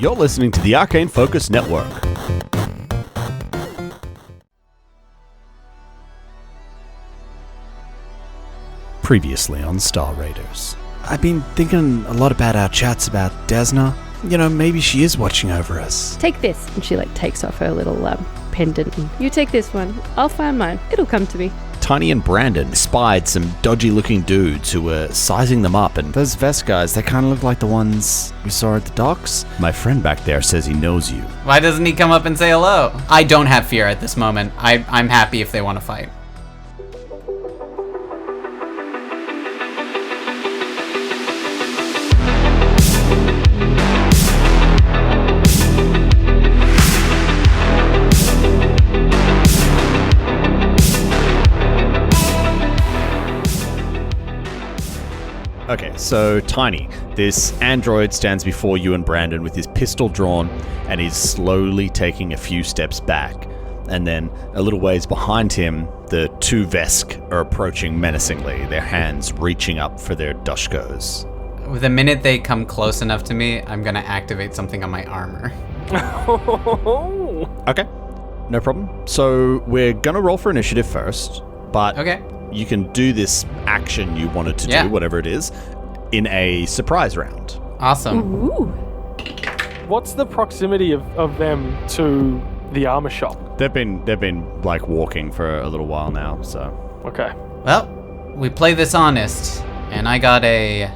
You're listening to the Arcane Focus Network. Previously on Star Raiders. I've been thinking a lot about our chats about Desna. You know, maybe she is watching over us. Take this. And she takes off her little pendant. And, you take this one. I'll find mine. It'll come to me. Tiny and Brandon spied some dodgy-looking dudes who were sizing them up, and Those vest guys, they kind of look like the ones we saw at the docks. my friend back there says he knows you. Why doesn't he come up and say hello? I don't have fear at this moment. I'm happy if they want to fight. Okay, so Tiny, this android stands before you and Brandon with his pistol drawn, and he's slowly taking a few steps back. And then a little ways behind him, the two Vesk are approaching menacingly, their hands reaching up for their Dushkos. The minute they come close enough to me, I'm going to activate something on my armor. Okay, no problem. So we're gonna roll for initiative first, but Okay. you can do this action you wanted to Yeah. do, whatever it is, in a surprise round. Awesome. Ooh. What's the proximity of them to the armor shop? They've been like walking for a little while now, so. Okay. Well, we play this honest, and I got a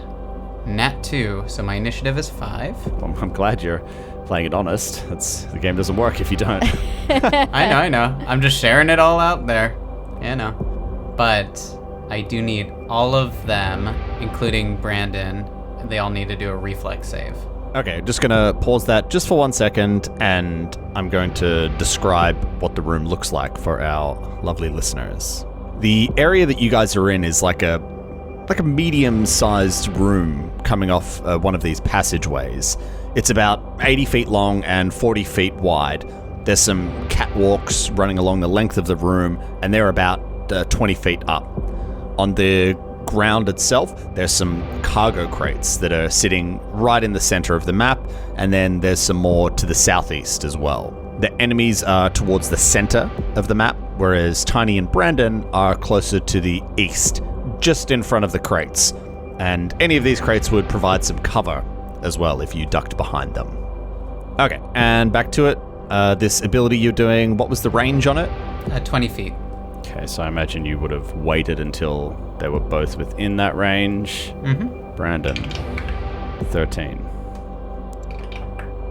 nat 2, so my initiative is 5. I'm glad you're playing it honest. The game doesn't work if you don't. I know. I'm just sharing it all out there. You know. But I do need all of them, including Brandon. They all need to do a reflex save. Okay, just gonna pause that just for 1 second, and I'm going to describe what the room looks like for our lovely listeners. The area that you guys are in is like a medium-sized room coming off one of these passageways. It's about 80 feet long and 40 feet wide. There's some catwalks running along the length of the room, and they're about 20 feet up. On the ground itself, there's some cargo crates that are sitting right in the center of the map, and then there's some more to the southeast as well. The enemies are towards the center of the map, whereas Tiny and Brandon are closer to the east, just in front of the crates. And any of these crates would provide some cover as well if you ducked behind them. Okay, and back to it. This ability you're doing, what was the range on it? 20 feet. Okay, so I imagine you would have waited until they were both within that range. Mm-hmm. Brandon, 13.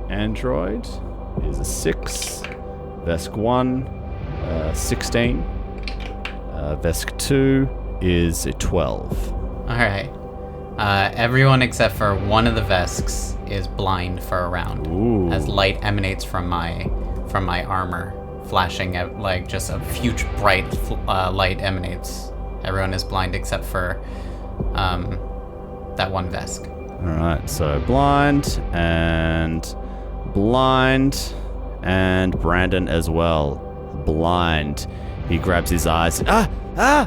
Android is a 6. Vesk 1, 16. Vesk 2 is a 12. All right. Everyone except for one of the Vesks is blind for a round. Ooh. As light emanates from my armor, flashing out like just a huge bright light emanates. Everyone is blind except for that one Vesk. All right, so blind and Brandon as well. Blind. He grabs his eyes. I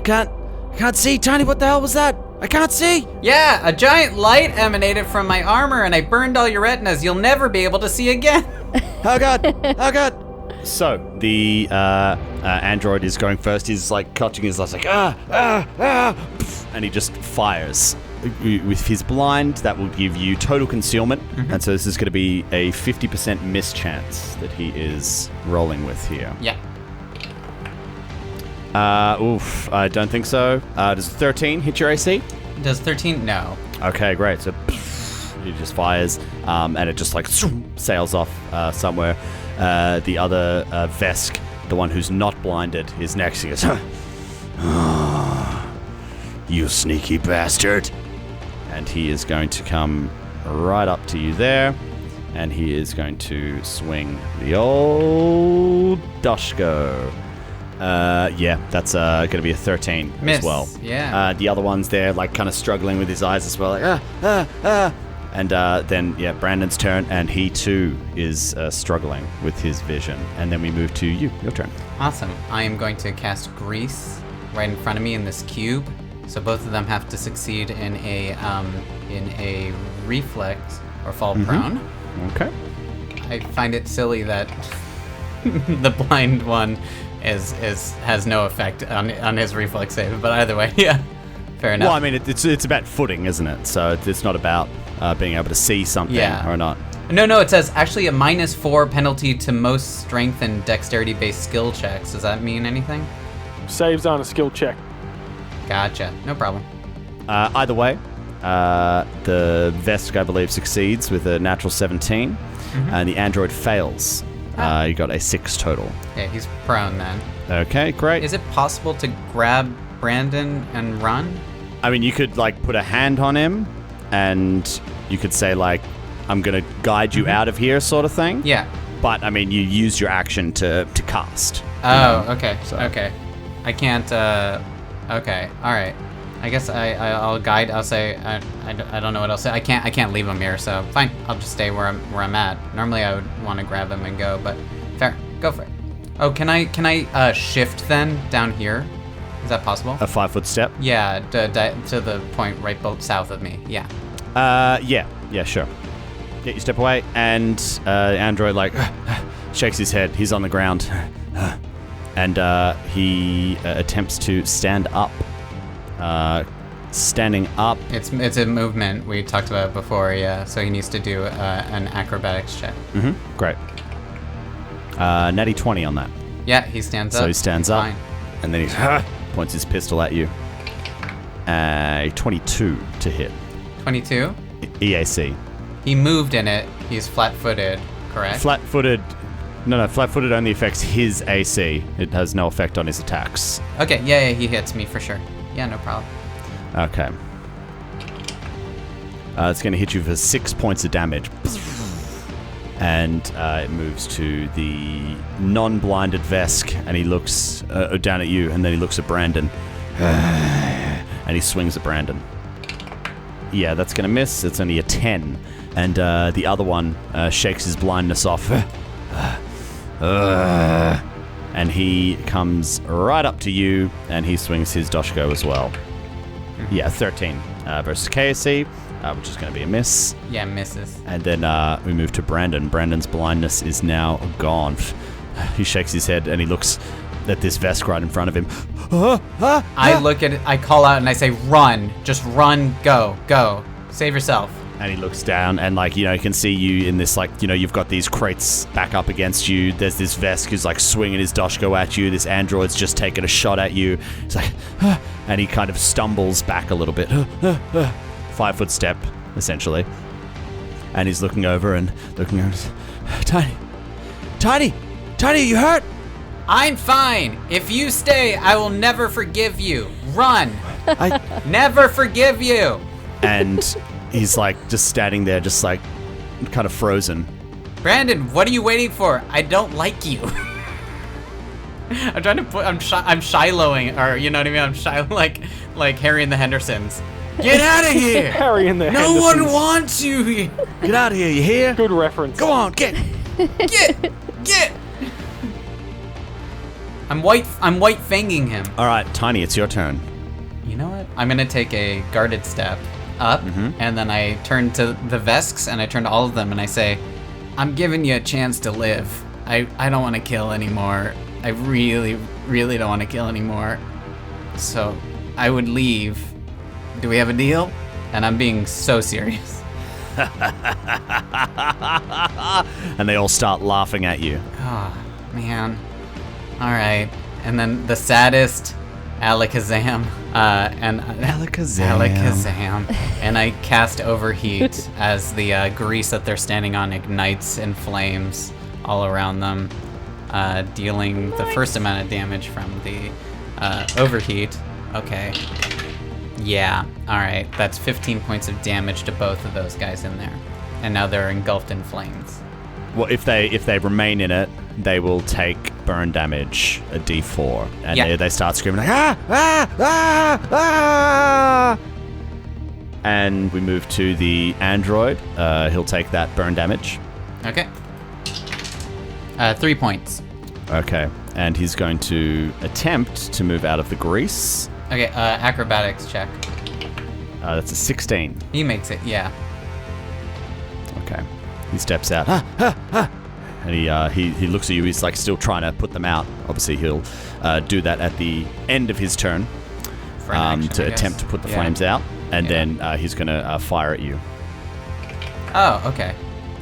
can't see. Tiny, what the hell was that? I can't see. Yeah, a giant light emanated from my armor and I burned all your retinas. You'll never be able to see again. Oh god. Oh god. So the android is going first. He's like clutching his eyes, like and he just fires. With his blind, that will give you total concealment, and so this is going to be a 50% miss chance that he is rolling with here. Yeah. I don't think so. Does 13 hit your AC? Does 13? No. Okay, great. So he just fires, and it just like sails off somewhere. The other Vesk, the one who's not blinded, is next. He goes, "You sneaky bastard!" And he is going to come right up to you there, and he is going to swing the old Dushko. Yeah, that's going to be a 13 Miss. as well. Yeah. The other one's there, like kind of struggling with his eyes as well, like And then, yeah, Brandon's turn, and he too is struggling with his vision. And then we move to you. Your turn. Awesome. I am going to cast Grease right in front of me in this cube. So both of them have to succeed in a reflex. or fall prone. Okay. I find it silly that the blind one has no effect on his reflex save, but either way, yeah, fair enough. Well, I mean, it's about footing, isn't it? So it's not about being able to see something or not. No, it says actually a -4 penalty to most strength and dexterity-based skill checks. Does that mean anything? Saves aren't a skill check. Gotcha. No problem. Either way, the Vesk, I believe, succeeds with a natural 17, and the android fails. You got a 6 total. Okay, he's prone then. Okay, great. Is it possible to grab Brandon and run? I mean, you could, like, put a hand on him, and you could say, like, I'm going to guide you out of here sort of thing. Yeah. But, I mean, you use your action to cast. Oh, okay. So. Okay. I can't, okay. All right. I guess I'll guide. I'll say, I don't know what else. I can't leave him here, so fine. I'll just stay where I'm at. Normally I would want to grab him and go, but fair. Go for it. Oh, can I shift then down here? Is that possible? A 5-foot step? Yeah, to the point right south of me. Yeah. Yeah, sure. Yeah, you step away, and the android, like, shakes his head. He's on the ground. And he attempts to stand up. Standing up. It's a movement. We talked about it before, yeah. So he needs to do an acrobatics check. Mm-hmm. Great. Natty 20 on that. Yeah, he stands up. So he stands up, Fine. and then he points his pistol at you. 22 to hit. 22? EAC. He moved in it. He's flat-footed, correct? Flat-footed. No, flat-footed only affects his AC. It has no effect on his attacks. Okay, yeah, he hits me for sure. Yeah, no problem. Okay. It's going to hit you for 6 points of damage. And it moves to the non-blinded Vesk, and he looks down at you, and then he looks at Brandon. And he swings at Brandon. Yeah, that's going to miss. It's only a 10. And the other one shakes his blindness off. And he comes right up to you, and he swings his Doshko as well. Yeah, 13 versus KSC, which is going to be a miss. Yeah, misses. And then we move to Brandon. Brandon's blindness is now gone. He shakes his head, and he looks at this Vesk right in front of him. I look at it, I call out, and I say, run. Just run, go. Save yourself. And he looks down, and, like, you know, you can see you in this, like, you know, you've got these crates back up against you. There's this Vesk who's, like, swinging his Doshko at you. This android's just taking a shot at you. It's like, and he kind of stumbles back a little bit. 5-foot step, essentially. And he's looking over. Tiny, are you hurt? I'm fine. If you stay, I will never forgive you. Run. Never forgive you. And he's, like, just standing there, just, like, kind of frozen. Brandon, what are you waiting for? I don't like you. I'm trying to put. I'm Shilohing, or you know what I mean. I'm like Harry and the Hendersons. Get out of here! Harry and the No Hendersons. one wants you here. Get out of here, you hear? Good reference. Go on, get. Get. I'm white fanging him. All right, Tiny, it's your turn. You know what? I'm gonna take a guarded step up, and then I turn to the Vesks, and I turn to all of them, and I say, I'm giving you a chance to live. I don't want to kill anymore. I really, really don't want to kill anymore. So I would leave. Do we have a deal? And I'm being so serious. And they all start laughing at you. Oh, man. All right. And then the saddest, Alakazam. Alakazam. And I cast Overheat as the grease that they're standing on ignites in flames all around them, dealing the first amount of damage from the Overheat. Okay. Yeah. All right. That's 15 points of damage to both of those guys in there. And now they're engulfed in flames. Well, if they remain in it, they will take burn damage, a D4, and they start screaming like ah! And we move to the android. He'll take that burn damage. Okay. 3 points. Okay, and he's going to attempt to move out of the grease. Okay. Acrobatics check. That's a 16. He makes it. Yeah. Okay. He steps out. And he looks at you. He's like still trying to put them out. Obviously, he'll do that at the end of his turn For an action, to I guess. attempt to put the flames out. And then he's going to fire at you. Oh, okay.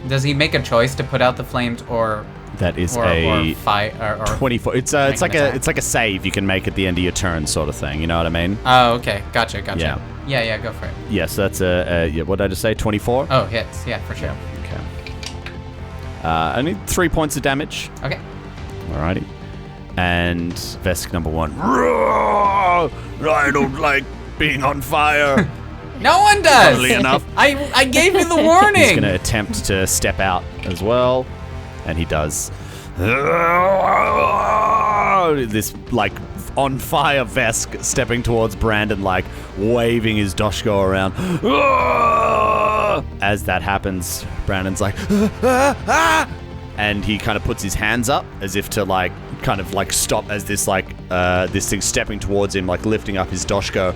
Does he make a choice to put out the flames or That is or a fight or 24. It's make like an attack? it's like a save you can make at the end of your turn, sort of thing. You know what I mean? Oh, okay. Gotcha. Yeah. Go for it. Yes, that's a what did I just say? 24. Oh, hits. Yeah, for sure. Okay. Only 3 points of damage. Okay. Alrighty. And Vesk number 1. Roar! I don't like being on fire. No one does. Funnily enough. I gave you the warning. He's going to attempt to step out as well. And he does. This, like, on fire Vesk stepping towards Brandon, like, waving his Doshko around. As that happens, Brandon's like, and he kind of puts his hands up as if to, like, kind of, like, stop as this, like, this thing stepping towards him, like, lifting up his Doshko.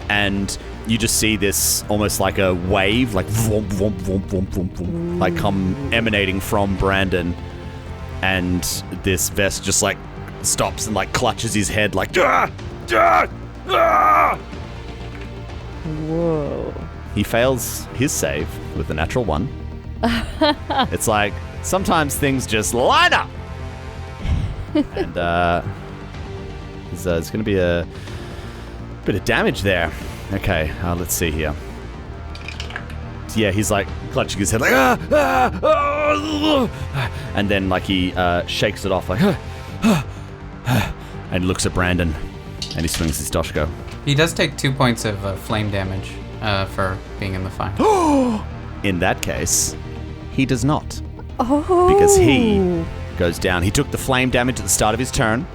And you just see this almost like a wave, like, vroom, vroom, vroom, vroom, vroom, vroom, like, come emanating from Brandon. And this Vest just, like, stops and, like, clutches his head, like, Whoa. He fails his save with a natural 1. It's like, sometimes things just line up. And there's going to be a bit of damage there. Okay, let's see here. Yeah, he's like clutching his head like, and then like he shakes it off like, and looks at Brandon, and he swings his Doshko. He does take 2 points of flame damage for being in the fire. In that case, he does not. Oh. Because he goes down. He took the flame damage at the start of his turn.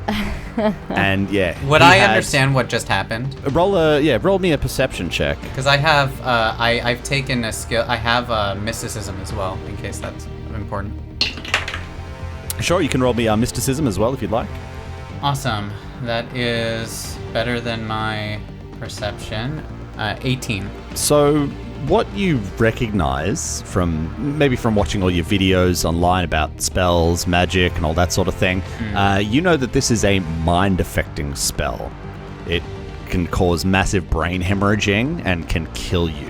And yeah. Would he I had- understand what just happened? Roll me a perception check. Because I have, I've taken a skill. I have mysticism as well, in case that's important. Sure, you can roll me mysticism as well if you'd like. Awesome. That is better than my perception. 18. So, what you recognize from maybe from watching all your videos online about spells, magic, and all that sort of thing, you know that this is a mind-affecting spell. It can cause massive brain hemorrhaging and can kill you.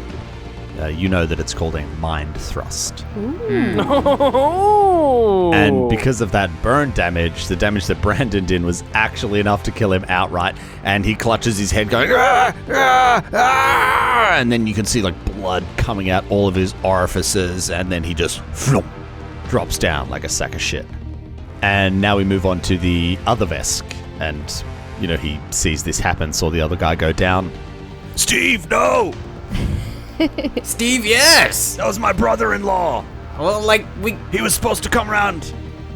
You know that it's called a mind thrust. Oh. And because of that burn damage, the damage that Brandon did was actually enough to kill him outright. And he clutches his head going, "Ah, ah, ah," and then you can see like blood coming out all of his orifices. And then he just drops down like a sack of shit. And now we move on to the other Vesk. And, you know, he sees this happen, saw the other guy go down. Steve, no! Steve, yes! That was my brother-in-law. Well, like, we He was supposed to come around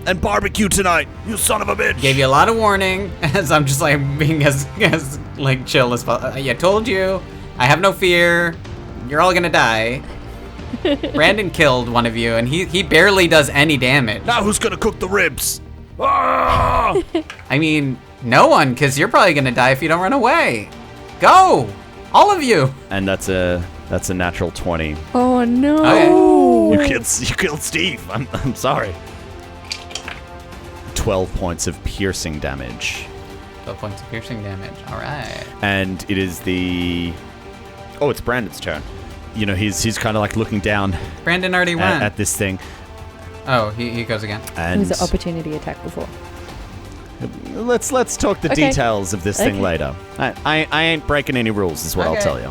and barbecue tonight, you son of a bitch. gave you a lot of warning, as I'm just, like, being as like, chill as possible. I told you, I have no fear. You're all gonna die. Brandon killed one of you, and he barely does any damage. Now who's gonna cook the ribs? Ah! I mean, no one, because you're probably gonna die if you don't run away. Go! All of you! And that's a natural 20. Oh no. Okay. You killed Steve. I'm sorry. 12 points of piercing damage. 12 points of piercing damage. Alright. And it is it's Brandon's turn. You know, he's kind of like looking down Brandon already went. at this thing. Oh, he goes again. It And was an opportunity attack before. let's talk the Okay. details of this thing Okay. later. I ain't breaking any rules, is what I'll Okay. tell you.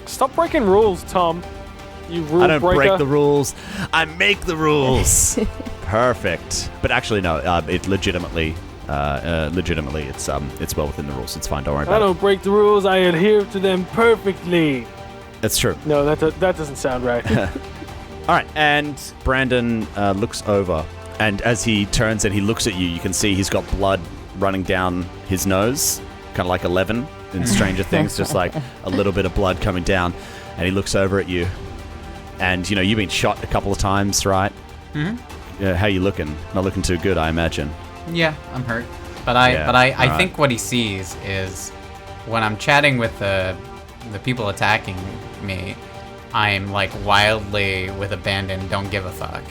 Stop breaking rules, Tom. You rule I don't breaker. break the rules. I make the rules. Perfect. But actually, no. It legitimately, it's well within the rules. It's fine. Don't worry I about it. don't break the rules. I adhere to them perfectly. That's true. No, that doesn't sound right. All right. And Brandon looks over, and as he turns and he looks at you, you can see he's got blood running down his nose, kind of like 11 in Stranger Things, just like a little bit of blood coming down. And he looks over at you, and you know you've been shot a couple of times, right? Mm-hmm. How you looking? Not looking too good, I imagine. Yeah, I'm hurt. But I alright. think what he sees is when I'm chatting with the people attacking me, I'm like wildly with abandon, don't give a fuck.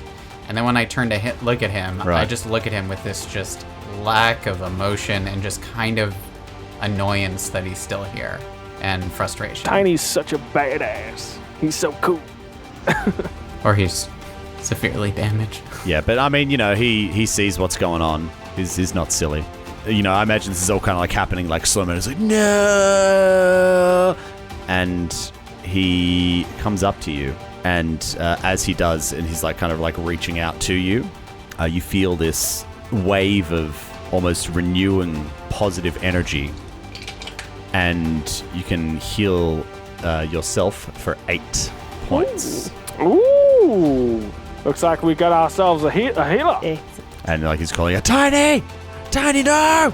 And then when I turn to look at him, I just look at him with this just lack of emotion and just kind of annoyance that he's still here and frustration. Tiny's such a badass. He's so cool. Or he's severely damaged. Yeah, but I mean, he sees what's going on. He's not silly. I imagine this is all kind of like happening like slow mo. It's like, no! And he comes up to you. And as he does, and he's like kind of like reaching out to you, you feel this wave of almost renewing positive energy. And you can heal yourself for 8 points. Ooh. Looks like we got ourselves a healer. And like he's calling out, Tiny! Tiny, no!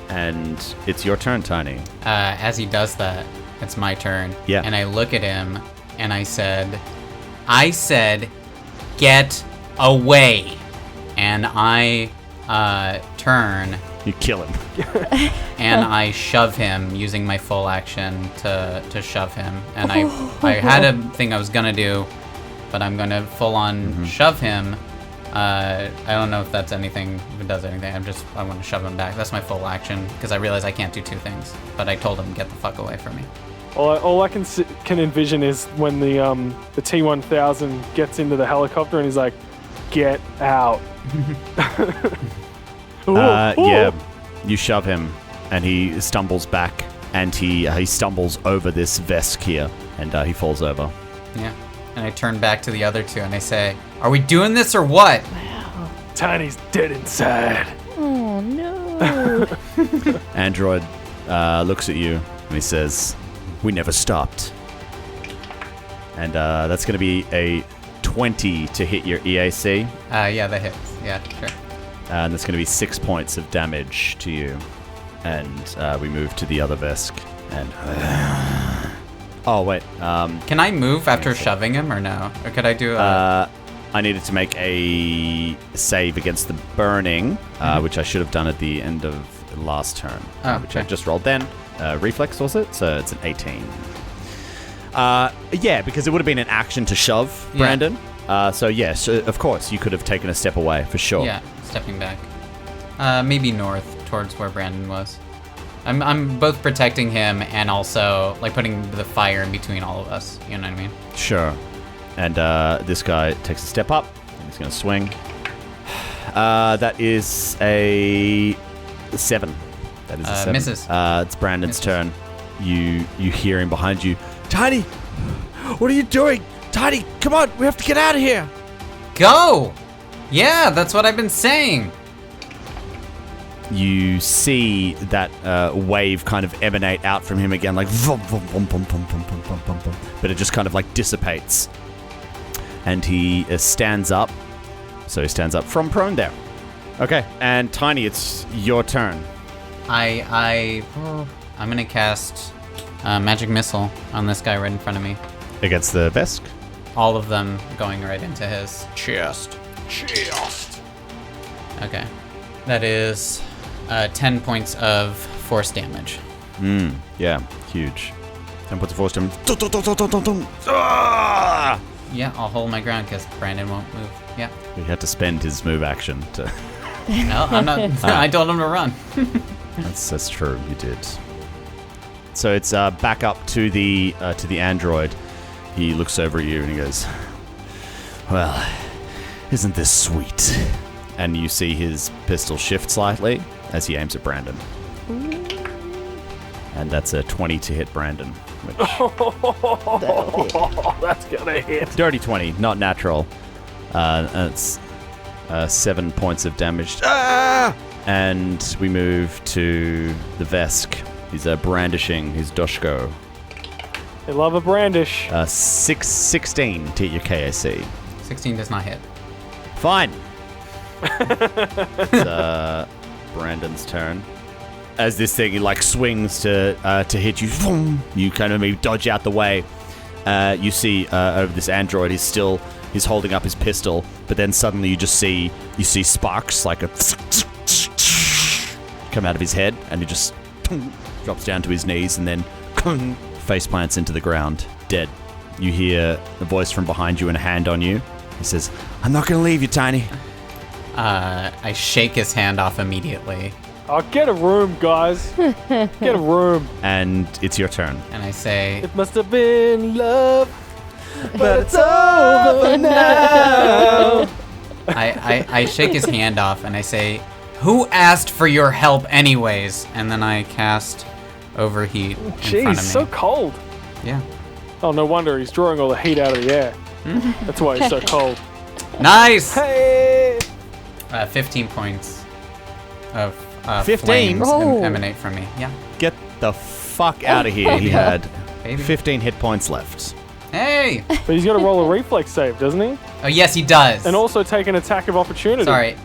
And it's your turn, Tiny. As he does that, it's my turn. Yeah. And I look at him and I said, get away. And I turn. You kill him. And I shove him using my full action to shove him. And I had a thing I was gonna do, but I'm gonna full on shove him. I don't know if that's anything, if it does anything. I want to shove him back. That's my full action because I realize I can't do 2 things. But I told him get the fuck away from me. All I can envision is when the T-1000 gets into the helicopter and he's like, "Get out!" Yeah, you shove him, and he stumbles back, and he stumbles over this Vesk here, and he falls over. Yeah, and I turn back to the other 2 and I say, "Are we doing this or what?" Wow. Tiny's dead inside. Oh no. Android looks at you, and he says, "We never stopped." And that's going to be a 20 to hit your EAC. Yeah, that hits. Yeah, sure. And that's going to be 6 points of damage to you. And we move to the other Vesk. And oh wait, Can I move after shoving him or no? Or could I do a... I needed to make a save against the burning, which I should have done at the end of the last turn, which I just rolled then. Reflex, was it? So it's an 18. Yeah, because it would have been an action to shove, Brandon. So yes, of course, you could have taken a step away, for sure. Yeah, stepping back. Maybe north, towards where Brandon was. I'm both protecting him and also, like, putting the fire in between all of us. You know what I mean? Sure. And this guy takes a step up, and he's going to swing. That is a 7. That is a 7. Misses. It's Brandon's turn. You hear him behind you. Tiny! What are you doing? Tiny, come on! We have to get out of here! Go! Yeah, that's what I've been saying. You see that wave kind of emanate out from him again, like vum, vum, vum, vum, vum, vum, vum, vum, vum, vum. But it just kind of like dissipates. And he stands up. So he stands up from prone there. Okay, and Tiny, it's your turn. I'm gonna cast magic missile on this guy right in front of me. Against the Vesk? All of them going right into his chest. Okay. That is 10 points of force damage. Yeah, huge. 10 points of force damage. Ah! Yeah, I'll hold my ground because Brandon won't move. Yeah. He had to spend his move action to... No, I'm not. I told him to run. That's true, you did. So it's back up to the android. He looks over at you and he goes, "Well, isn't this sweet?" And you see his pistol shift slightly as he aims at Brandon. And that's a 20 to hit Brandon. Which That's gonna hit. dirty 20, not natural. And it's 7 points of damage. Ah! And we move to the Vesk. He's brandishing his Doshko. They love a brandish. 16 to hit your KAC. 16 does not hit. Fine. It's Brandon's turn. As this thing like swings to hit you, you kind of maybe dodge out the way. You see over this android, he's holding up his pistol, but then suddenly you see sparks like a come out of his head, and he just drops down to his knees and then face plants into the ground, dead. you hear a voice from behind you and a hand on you. He says, "I'm not gonna leave you, Tiny." I shake his hand off immediately, Oh, get a room, guys. Get a room. And it's your turn. and I say, It must have been love, but it's over now. I shake his hand off and I say, "Who asked for your help anyways?" And then I cast Overheat in front Jeez, of me. so cold. Yeah. Oh, no wonder he's drawing all the heat out of the air. That's why he's so cold. Nice! Hey! 15 points of 15? flames Oh. emanate from me. Yeah. Get the fuck out of here. He had Baby. 15 hit points left. Hey! But he's got to roll a reflex save, doesn't he? Oh, yes, he does. And also take an attack of opportunity. Sorry.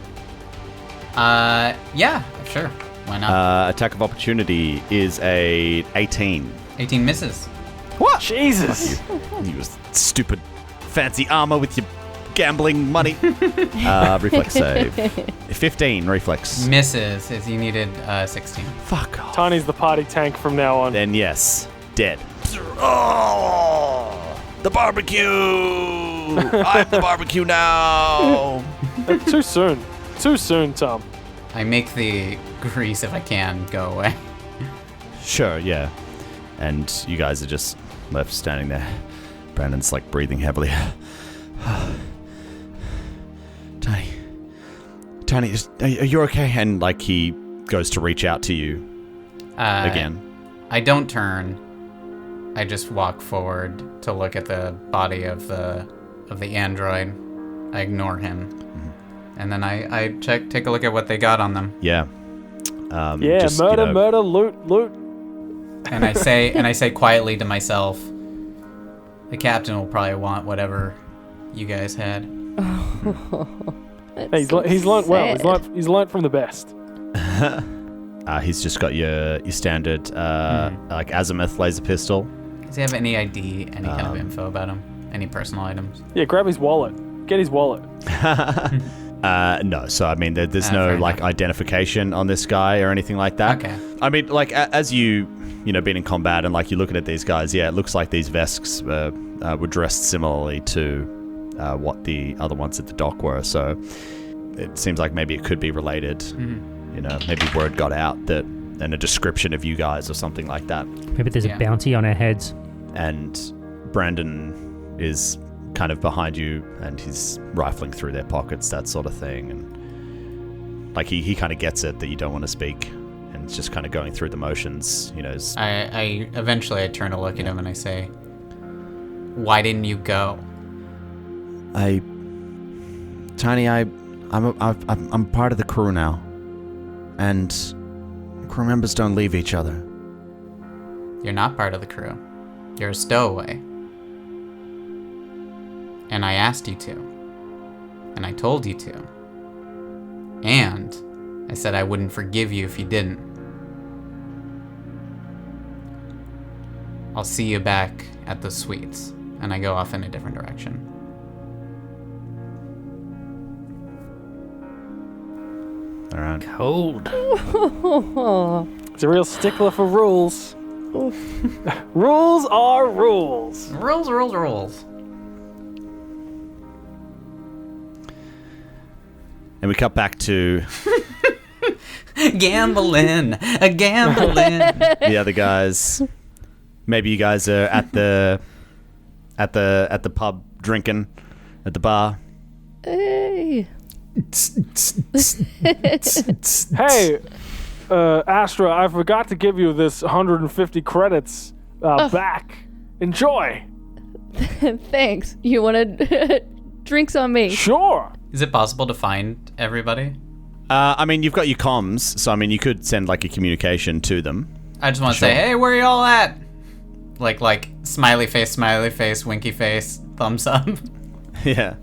Yeah, sure. Why not? Attack of opportunity is a 18. 18 misses. What? Jesus. You stupid fancy armor with your gambling money. Reflex save. 15 reflex. Misses, as you needed 16. Fuck off. Tiny's the party tank from now on. Then yes, dead. Oh, the barbecue! I'm the barbecue now. Too soon. Too soon, Tom. I make the grease, if I can, go away. Sure, yeah. And you guys are just left standing there. Brandon's like breathing heavily. Tiny, are you okay? And like he goes to reach out to you again. I don't turn. I just walk forward to look at the body of the android. I ignore him, and then I take a look at what they got on them. Yeah. Yeah, just, murder, you know, murder, loot. And I say quietly to myself, the captain will probably want whatever you guys had. Hey, he's learnt well. He's learnt from the best. He's just got your standard like azimuth laser pistol. Does he have any ID, any kind of info about him? Any personal items? Yeah, grab his wallet. Get his wallet. No, so I mean, there's no fair like enough. identification on this guy or anything like that. Okay. I mean, like as you know, been in combat and like you're looking at these guys, yeah, it looks like these Vesks were dressed similarly to what the other ones at the dock were. So it seems like maybe it could be related. Mm-hmm. You know, maybe word got out that and a description of you guys or something like that. Maybe there's a bounty on our heads. And Brandon is kind of behind you and he's rifling through their pockets, that sort of thing. And like he kind of gets it that you don't want to speak and it's just kind of going through the motions, you know. I eventually turn to look at him and I say, "Why didn't you go?" Tiny, I'm part of the crew now, and crew members don't leave each other. You're not part of the crew. You're a stowaway. And I asked you to. And I told you to. And I said I wouldn't forgive you if you didn't. I'll see you back at the suites. And I go off in a different direction. All right. Cold. He's a real stickler for rules. Rules are rules. Rules. And we cut back to Gambling. the other guys. Maybe you guys are at the pub drinking at the bar. Hey. Hey, Astra, I forgot to give you this 150 credits back. Enjoy. Thanks. You wanted drinks on me? Sure. Is it possible to find everybody? I mean, you've got your comms, so I mean, you could send like a communication to them. I just want to say, hey, where are y'all at? Like smiley face, winky face, thumbs up. Yeah.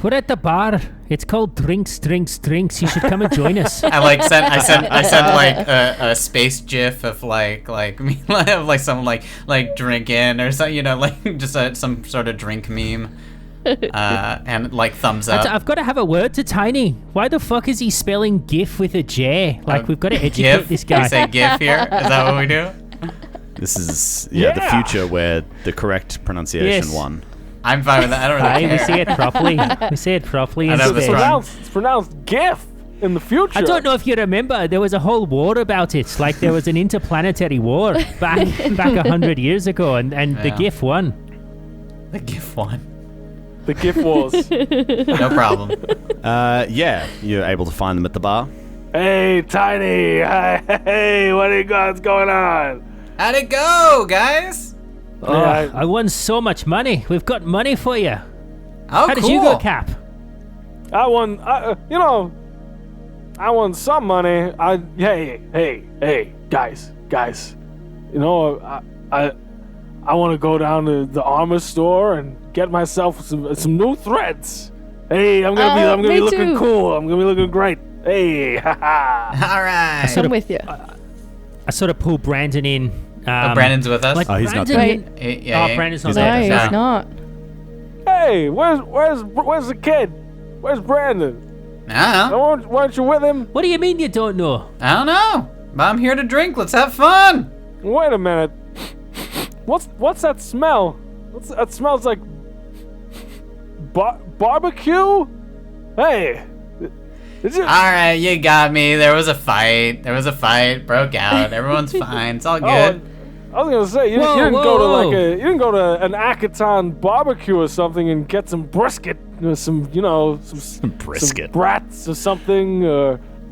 We're at the bar. It's called Drinks. You should come and join us. I sent like a space gif of like me like someone like drinking or something, you know, like just some sort of drink meme. And like thumbs up. I've got to have a word to Tiny. Why the fuck is he spelling GIF with a J? Like, we've got to educate GIF? this guy. You say GIF here? Is that what we do? This is the future where the correct pronunciation Yes. won. I'm fine with that. I don't really Aye, care. we say it properly. We say it properly. I know instead. this one. It's pronounced GIF in the future. I don't know if you remember, there was a whole war about it. Like there was an interplanetary war back 100 years ago, and the Yeah. GIF won. The GIF one. The GIF wars. No problem. Yeah, you're able to find them at the bar. Hey, Tiny. Hey, what do you guys going on? How'd it go, guys? Oh, Yeah, I won so much money. We've got money for you. Oh, How cool. did you go, Cap? I won, I won some money. Hey, guys. You know, I want to go down to the armor store and get myself some new threads. Hey, I'm gonna be me looking too. cool. I'm gonna be looking great. Hey, haha. All right. I'm with you. I sort of pulled Brandon in. Brandon's with us. Like, Oh, he's not Brandon- Yeah. Brandon's not He's there. No, not. he's not. Hey, where's the kid? Where's Brandon? I don't know. Weren't you with him? What do you mean you don't know? I don't know. But I'm here to drink. Let's have fun. Wait a minute. What's that smell? That smells like barbecue? Hey, is it? All right, you got me. There was a fight. Broke out. Everyone's fine. It's all good. I was gonna say you Whoa, didn't whoa, go to whoa. you didn't go to an Akaton barbecue or something and get some brisket, some Brisket. some brats or something.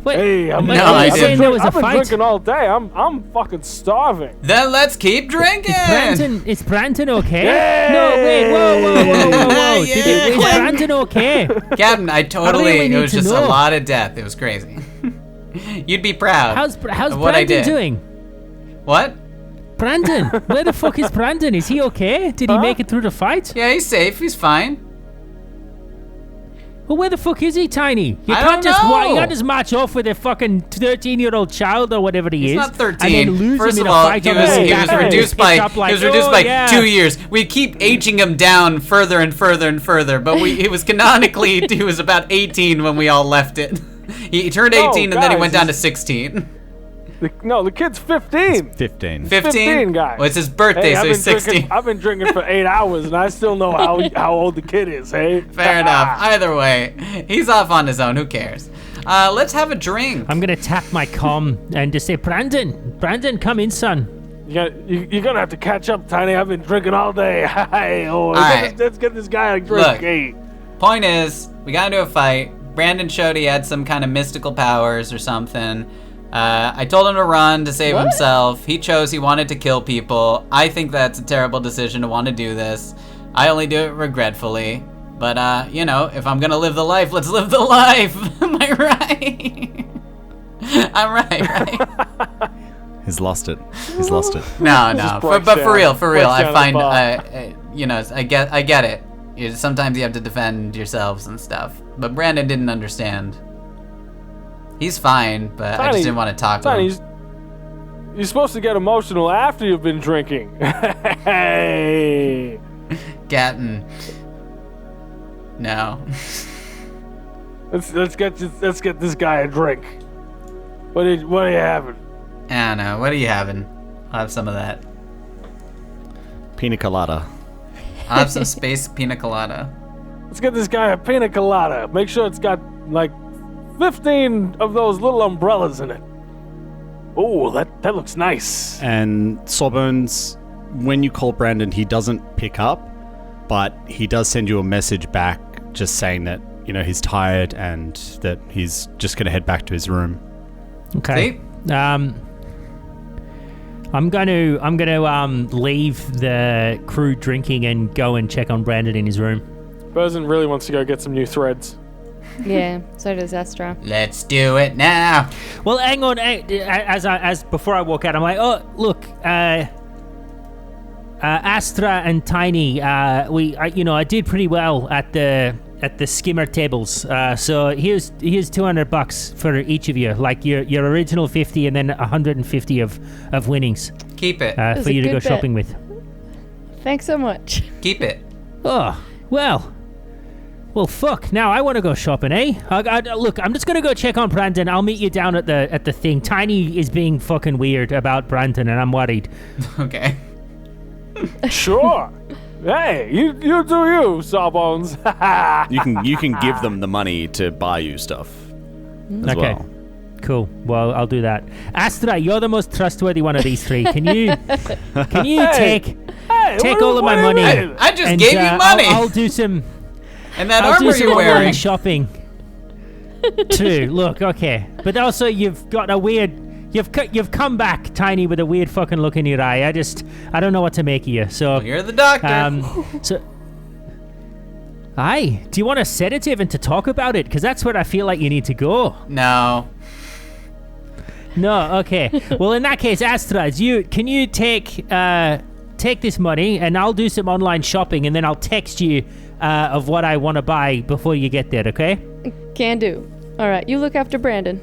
Wait, Hey, am No, I I saying didn't. there was a I've been fight? drinking all day. I'm fucking starving. Then let's keep drinking. Is Brandon okay? Yay! No, wait, whoa. Yeah. Is Brandon okay? Captain, I totally. really It need was to just a know. lot of death. It was crazy. You'd be proud. How's of what I Brandon did. doing? What? Brandon, where the fuck is Brandon? Is he okay? Did he make it through the fight? Yeah, he's safe. He's fine. Well, where the fuck is he, Tiny? You I can't don't just know. you can't just march off with a fucking 13-year-old child or whatever he He's is. not 13. And then lose First him of in a all, fight he on was, the he back was and then reduced picked by up like, he was reduced "Oh, by yeah." 2 years. We keep aging him down further and further and further, but it was canonically he was about 18 when we all left it. He turned 18 and then he guys, went down to 16. The kid's 15. 15. 15? guys. Well, it's his birthday, Hey, so he's 16. I've been drinking for 8 hours, and I still know how old the kid is. Hey, Fair enough. Either way, he's off on his own. Who cares? Let's have a drink. I'm gonna tap my comm and just say, Brandon, come in, son. You're gonna have to catch up, Tiny. I've been drinking all day. Hey, right. let's get this guy a drink. Look. Hey. Point is, we got into a fight. Brandon showed he had some kind of mystical powers or something. I told him to run to save himself. He chose he wanted to kill people. I think that's a terrible decision to want to do this. I only do it regretfully. But, if I'm gonna live the life, let's live the life. Am I right? I'm right? He's lost it. No. breaks But for down. real, I Breaks find, down I get it. Sometimes you have to defend yourselves and stuff. But Brandon didn't understand. He's fine, but I Tiny, just didn't want to talk to Tiny, him. you're supposed to get emotional after you've been drinking. Hey. Captain. No. Let's get this guy a drink. What are you having? I don't know. What are you having? I'll have some of that. Pina colada. I'll have some space pina colada. Let's get this guy a pina colada. Make sure it's got like 15 of those little umbrellas in it. Oh, that looks nice. And Sawbones, when you call Brandon, he doesn't pick up, but he does send you a message back just saying that, he's tired and that he's just going to head back to his room. Okay. See? I'm gonna leave the crew drinking and go and check on Brandon in his room. Berzin really wants to go get some new threads. Yeah, so does Astra. Let's do it now. Well, hang on. As before I walk out, I'm like, oh look, Astra and Tiny. I did pretty well at the skimmer tables. So here's $200 for each of you, like your original 50 and then 150 of winnings Keep it. for a you to go good bet. shopping with. Thanks so much. Keep it. Oh well. Well, fuck. Now I want to go shopping, eh? Look, I'm just gonna go check on Brandon. I'll meet you down at the thing. Tiny is being fucking weird about Brandon, and I'm worried. Okay. Sure. Hey, you do you, Sawbones. You can give them the money to buy you stuff as Okay. well. Cool. Well, I'll do that. Astra, you're the most trustworthy one of these three. Can you take all of my money? I just and, gave you money. I'll do some. And that I'll do armor some you're online wearing. shopping. True. Look, okay, but also you've got a weird. You've come back, Tiny, with a weird fucking look in your eye. I don't know what to make of you. So Well, you're the doctor. Aye. Do you want a sedative and to talk about it? Because that's where I feel like you need to go. No. No. Okay. Well, in that case, Astra, can you take this money and I'll do some online shopping and then I'll text you of what I want to buy before you get there. Okay? Can do. All right, you look after Brandon.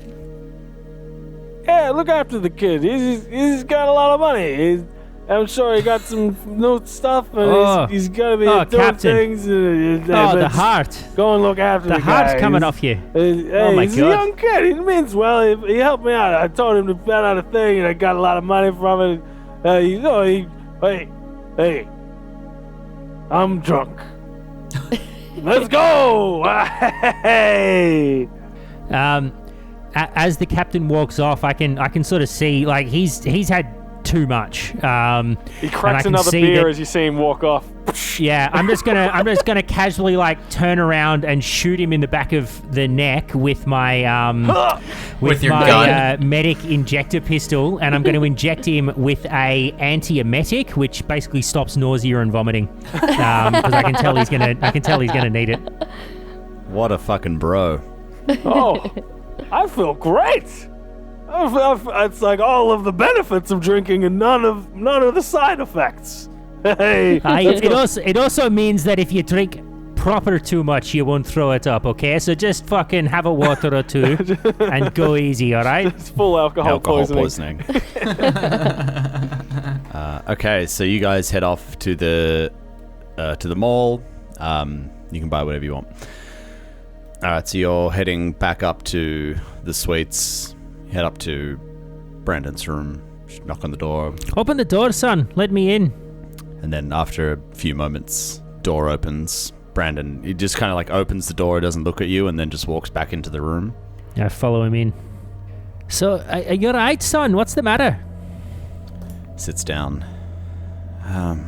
Yeah, look after the kid. He's got a lot of money. I'm sure he got some new stuff, and he's got to be doing Captain. things. The heart. Go and look after the The guy. heart's coming off you. Hey, my he's a God. young kid. He means well. He helped me out. I told him to bet on a thing, and I got a lot of money from it. Hey, I'm drunk. Let's go. Hey. As the captain walks off, I can sort of see like he's had too much. He cracks another beer as you see him walk off. Yeah, I'm just gonna casually like turn around and shoot him in the back of the neck with my With your gun. medic injector pistol, and I'm going to inject him with a antiemetic, which basically stops nausea and vomiting. Because I can tell he's gonna need it. What a fucking bro. Oh, I feel great. It's like all of the benefits of drinking and none of the side effects. Hey, It also means that if you drink proper too much, you won't throw it up, okay? So just fucking have a water or two and go easy, all right? it's full alcohol poisoning. Okay, so you guys head off to the mall. You can buy whatever you want. All right, so you're heading back up to the suites. Head up to Brandon's room. Knock on the door. Open the door, son. Let me in. And then after a few moments, door opens. Brandon, he just kind of like opens the door, doesn't look at you, and then just walks back into the room. I follow him in. So, you're right, son. What's the matter? Sits down. And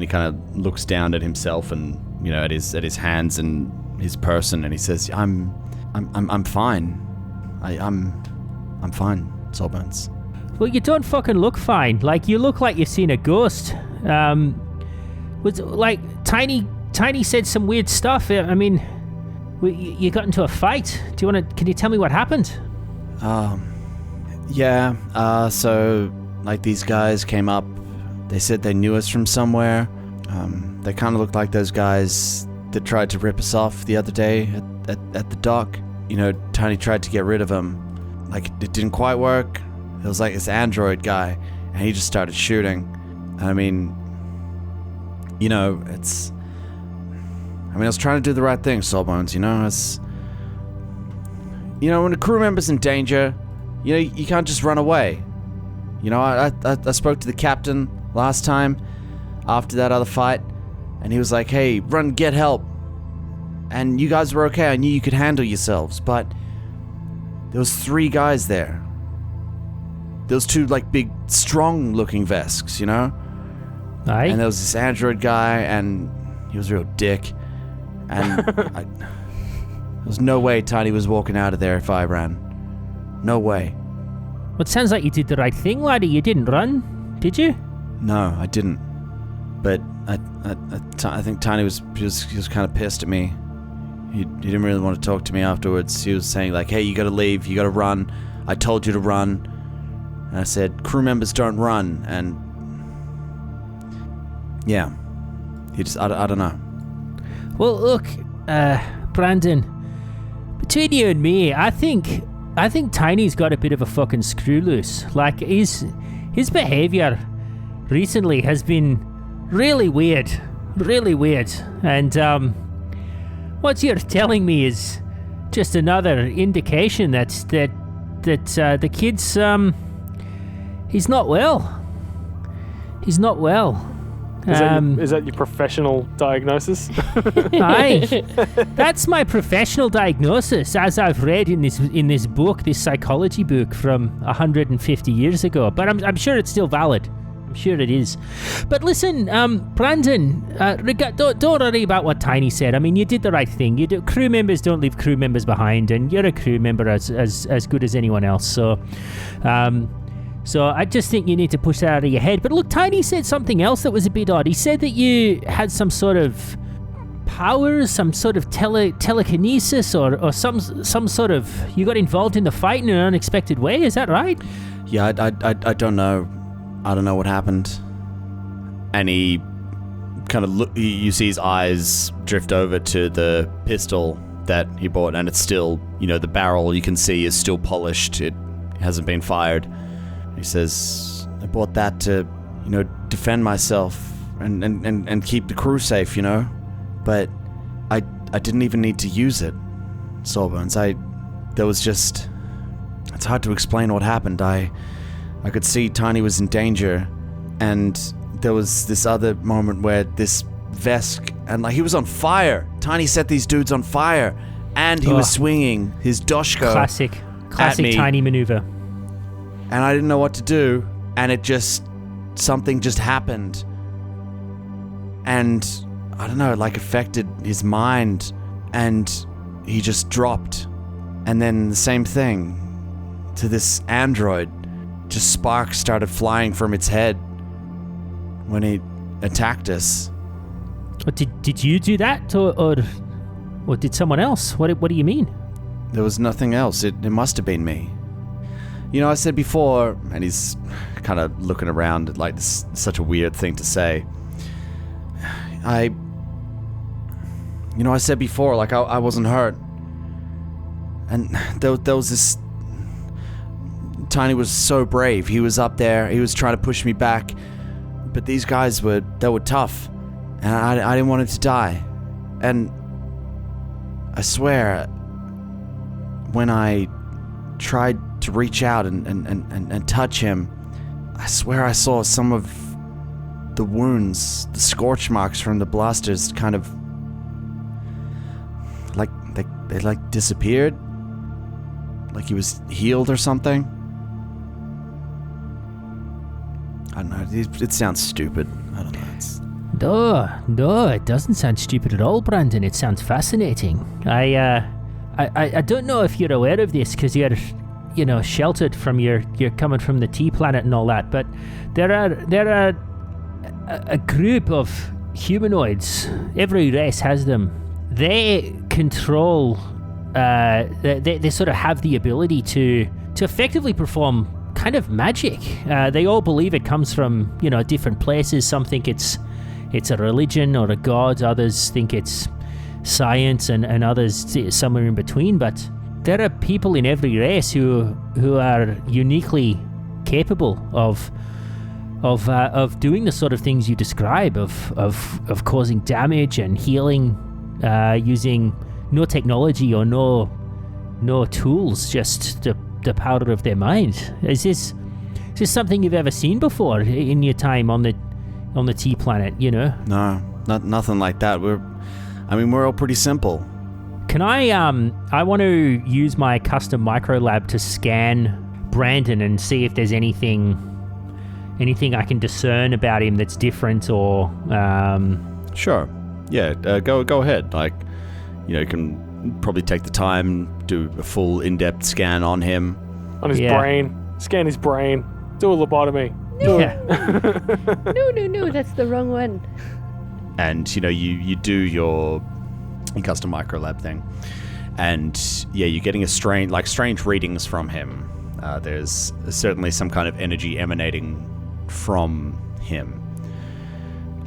he kind of looks down at himself and, you know, at his hands and his person, and he says, I'm fine. I'm fine, Sawbones. Well, you don't fucking look fine. Like, you look like you've seen a ghost. Was like Tiny said some weird stuff. I mean, you got into a fight. Can you tell me what happened? So like these guys came up. They said they knew us from somewhere. They kind of looked like those guys that tried to rip us off the other day at the dock. You know, Tiny tried to get rid of them. Like, it didn't quite work. It was like this android guy, and he just started shooting. I mean, you know, I was trying to do the right thing, Sawbones, you know? When a crew member's in danger, you know, you can't just run away. You know, I spoke to the captain last time after that other fight, and he was like, hey, run, get help. And you guys were okay. I knew you could handle yourselves, but there was 3 guys there. There was 2, like, big, strong-looking Vesks, you know? Aye. And there was this android guy, and he was a real dick. And there was no way Tiny was walking out of there if I ran. No way. Well, it sounds like you did the right thing, laddie. You didn't run, did you? No, I didn't. But I think Tiny was kind of pissed at me. He didn't really want to talk to me afterwards. He was saying like, hey, you gotta leave, you gotta run. I told you to run. And I said, crew members don't run. And yeah, he just, I don't know. Well, look, Brandon, between you and me, I think Tiny's got a bit of a fucking screw loose. Like, his behavior recently has been really weird. Really weird. And what you're telling me is just another indication that the kid's he's not well. He's not well. Is that your professional diagnosis? Aye, that's my professional diagnosis, as I've read in this book, this psychology book from 150 years ago. But I'm sure it's still valid. I'm sure it is. But listen, Brandon, don't worry about what Tiny said. I mean, you did the right thing. Crew members don't leave crew members behind, and you're a crew member as good as anyone else. So I just think you need to push that out of your head. But look, Tiny said something else that was a bit odd. He said that you had some sort of powers, some sort of telekinesis, or some sort of, you got involved in the fight in an unexpected way. Is that right? Yeah, I don't know. I don't know what happened. And he kind of you see his eyes drift over to the pistol that he bought, and it's still, the barrel you can see is still polished. It hasn't been fired. He says, I bought that to, defend myself and keep the crew safe, But I didn't even need to use it, Sawbones. It's hard to explain what happened. I could see Tiny was in danger, and there was this other moment where this Vesk, and he was on fire. Tiny set these dudes on fire, and he was swinging his doshko. Classic Tiny maneuver. And I didn't know what to do, and something just happened. And I don't know, it affected his mind, and he just dropped. And then the same thing to this android. Just sparks started flying from its head when he attacked us. But did you do that, or did someone else? What do you mean? There was nothing else. It must have been me. I said before, and he's kind of looking around like this, such a weird thing to say. I said before, I wasn't hurt. And there was this... Tiny was so brave. He was up there. He was trying to push me back. But these guys were tough. And I didn't want him to die. And I swear, when I tried to reach out and touch him, I swear I saw some of the wounds, the scorch marks from the blasters kind of they disappeared. Like he was healed or something. I don't know. It sounds stupid. I don't know. No, it doesn't sound stupid at all, Brandon. It sounds fascinating. I don't know if you're aware of this because you're, sheltered from you're coming from the T planet and all that. But there are a group of humanoids. Every race has them. They control. They sort of have the ability to effectively perform kind of magic. They all believe it comes from, different places. Some think it's a religion or a god. Others think it's science, and others somewhere in between. But there are people in every race who are uniquely capable of doing the sort of things you describe, of causing damage and healing, using no technology or no tools, just the power of their mind. Is this something you've ever seen before in your time on the T planet? No, nothing like that. We're all pretty simple. Can I want to use my custom micro lab to scan Brandon and see if there's anything I can discern about him that's different, or Sure. Yeah, go ahead. You can probably take the time, do a full in-depth scan on him. On his brain. Scan his brain. Do a lobotomy. No, that's the wrong one. And, you do your custom microlab thing. And, you're getting strange readings from him. There's certainly some kind of energy emanating from him.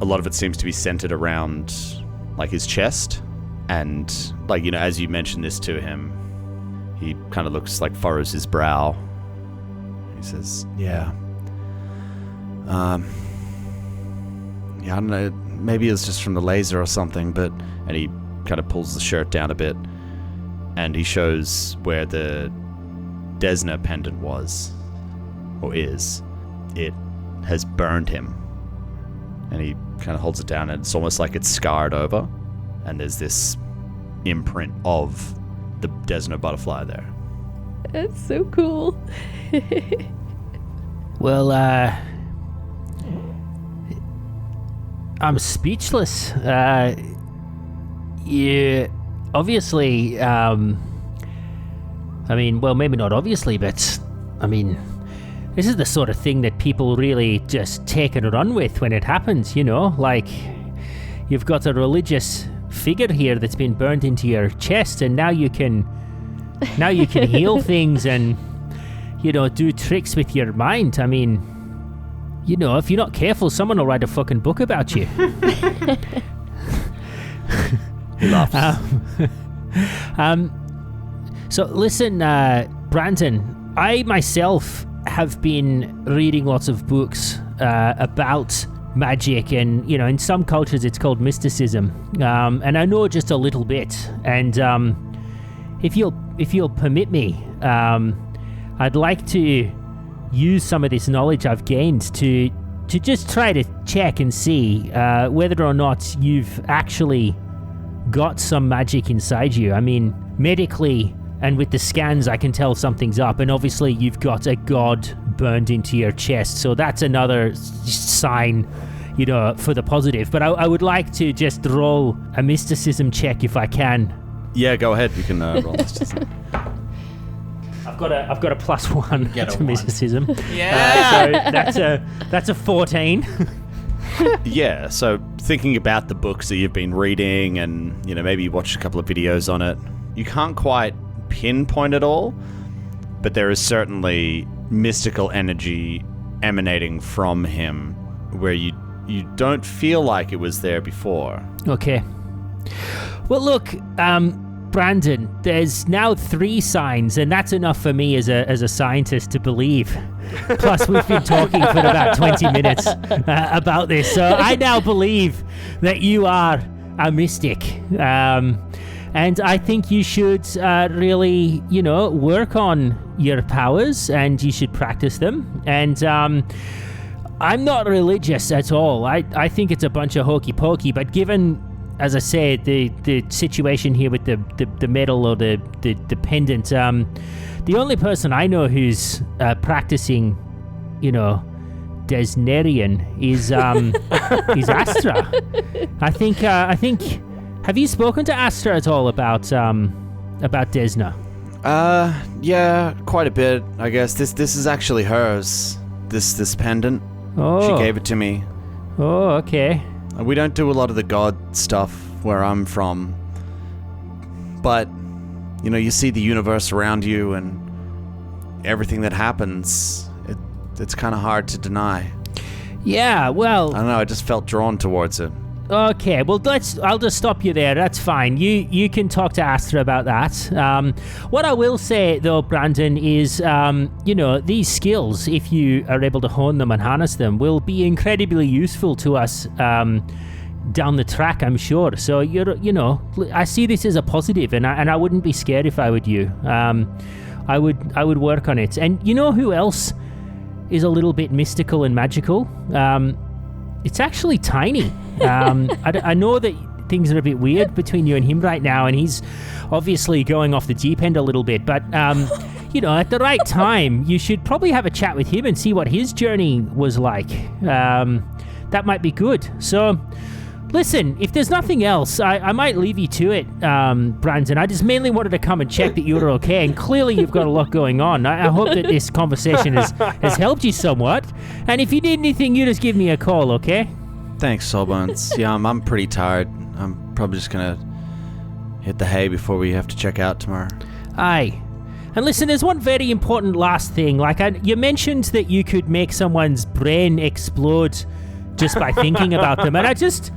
A lot of it seems to be centered around, his chest. And, as you mentioned this to him, he kind of furrows his brow. He says, Yeah. Yeah, I don't know. Maybe it's just from the laser or something, but... And he kind of pulls the shirt down a bit, and he shows where the Desna pendant was, or is. It has burned him. And he kind of holds it down, and it's almost like it's scarred over, and there's this imprint of the Desna butterfly there. That's so cool. Well, I'm speechless. Yeah, obviously, I mean, well, maybe not obviously, but, I mean, this is the sort of thing that people really just take and run with when it happens, you know? Like, you've got a religious figure here that's been burned into your chest, and now you can heal things and, you know, do tricks with your mind. I mean, you know, if you're not careful, someone will write a fucking book about you. He laughs. So listen, Brandon, I myself have been reading lots of books about magic, and, you know, in some cultures it's called mysticism, and I know just a little bit, and if you'll permit me, I'd like to use some of this knowledge I've gained to just try to check and see whether or not you've actually got some magic inside you. I mean, medically and with the scans, I can tell something's up, and obviously you've got a god burned into your chest, so that's another sign, you know, for the positive. But I would like to just roll a mysticism check if I can. Yeah, go ahead. You can roll this. I've got a +1 Get a to one. mysticism. Yeah. So that's a 14. Yeah, so thinking about the books that you've been reading, and, you know, maybe you watched a couple of videos on it, you can't quite pinpoint it all, but there is certainly mystical energy emanating from him where you don't feel like it was there before. Okay. Well, look, Brandon, there's now 3 signs, and that's enough for me as a scientist to believe. Plus, we've been talking for about 20 minutes about this, so I now believe that you are a mystic. And I think you should really, you know, work on your powers, and you should practice them. And I'm not religious at all. I think it's a bunch of hokey pokey, but given, as I said, the situation here with the medal or the pendant, the only person I know who's practicing, you know, Desnerian is Astra. I think. Have you spoken to Astra at all about Desna? Yeah, quite a bit, I guess. This is actually hers. This pendant. Oh. She gave it to me. Oh, okay. We don't do a lot of the god stuff where I'm from. But, you know, you see the universe around you and everything that happens. It's kind of hard to deny. Yeah, well... I don't know, I just felt drawn towards it. Okay, well, I'll just stop you there. That's fine. You can talk to Astra about that. What I will say, though, Brandon, is, you know, these skills, if you are able to hone them and harness them, will be incredibly useful to us down the track, I'm sure. So, you know, I see this as a positive, and I wouldn't be scared if I were you. I would work on it. And you know who else is a little bit mystical and magical? It's actually Tiny. I know that things are a bit weird between you and him right now, and he's obviously going off the deep end a little bit, but you know, at the right time, you should probably have a chat with him and see what his journey was like. That might be good. So, listen, if there's nothing else, I might leave you to it, Brandon. I just mainly wanted to come and check that you were okay, and clearly you've got a lot going on. I hope that this conversation has helped you somewhat, and if you need anything, you just give me a call, okay? Thanks, Sawbones. Yeah, I'm pretty tired. I'm probably just gonna hit the hay before we have to check out tomorrow. Aye. And listen, there's one very important last thing. Like, you mentioned that you could make someone's brain explode just by thinking about them, and I just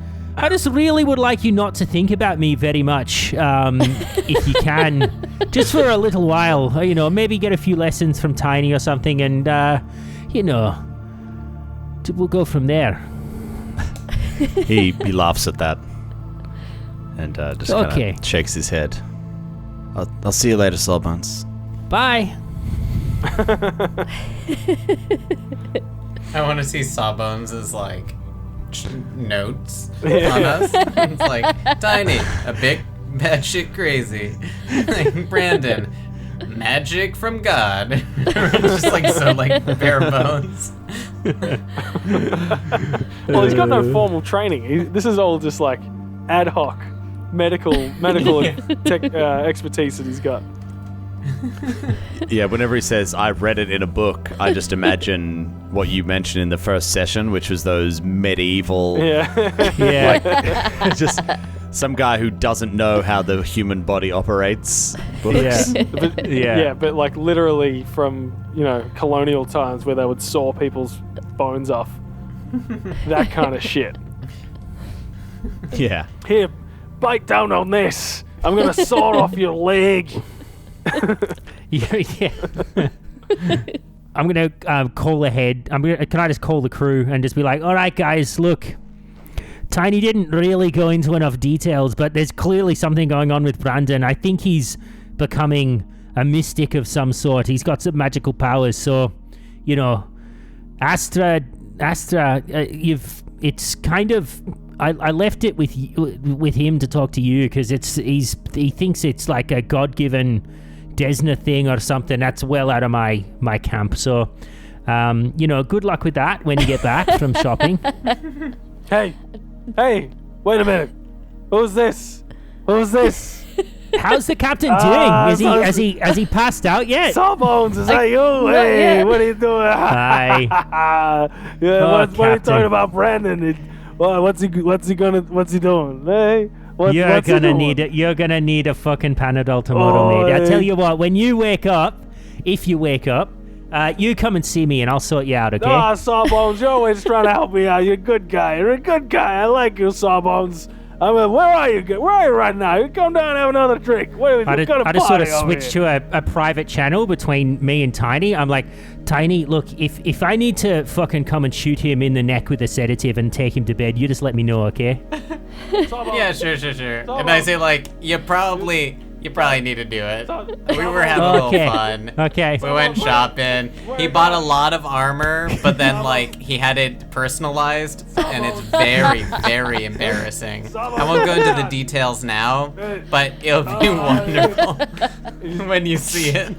really would like you not to think about me very much, if you can, just for a little while. You know, maybe get a few lessons from Tiny or something, and you know, we'll go from there. He laughs at that and just kind of Okay. shakes his head. I'll see you later, Sawbones. Bye. I want to see Sawbones as like notes on us. It's like Tiny, a bit batshit crazy. Like, Brandon, magic from God. Just like so like bare bones. Well, he's got no formal training. This is all just like ad hoc medical expertise that he's got. Yeah, whenever he says, I read it in a book, I just imagine what you mentioned in the first session, which was those medieval, Yeah. just some guy who doesn't know how the human body operates books. But, Yeah. but like literally from, colonial times where they would saw people's bones off. That kind of shit. Yeah. Here, bite down on this. I'm going to saw off your leg. Yeah. I'm gonna call ahead. Can I just call the crew and just be like, all right, guys, look, Tiny didn't really go into enough details, but there's clearly something going on with Brandon. I think he's becoming a mystic of some sort. He's got some magical powers. So, Astra, it's kind of. I left it with him to talk to you because he thinks it's like a God-given Desna thing or something. That's well out of my camp. So, good luck with that when you get back from shopping. Hey, wait a minute. Who's this? How's the captain doing? Has he passed out yet? Sawbones, is that you? Hey, what are you doing? Hi. What are you Captain. talking about, Brandon? What's he doing? Hey, You're gonna need a fucking Panadol tomorrow, mate. I tell you what, when you wake up, if you wake up, you come and see me and I'll sort you out, okay? Oh, Sawbones, you're always trying to help me out. You're a good guy. I like you, Sawbones. I mean, where are you? Where are you right now? You come down and have another drink. I just sort of switched to a private channel between me and Tiny. I'm like, Tiny, look, if I need to fucking come and shoot him in the neck with a sedative and take him to bed, you just let me know, okay? Yeah, sure. And I say like, you probably need to do it. We were having a little fun. Okay. We went shopping. He bought a lot of armor, but then like he had it personalized, and it's very, very embarrassing. I won't go into the details now, but it'll be wonderful when you see it.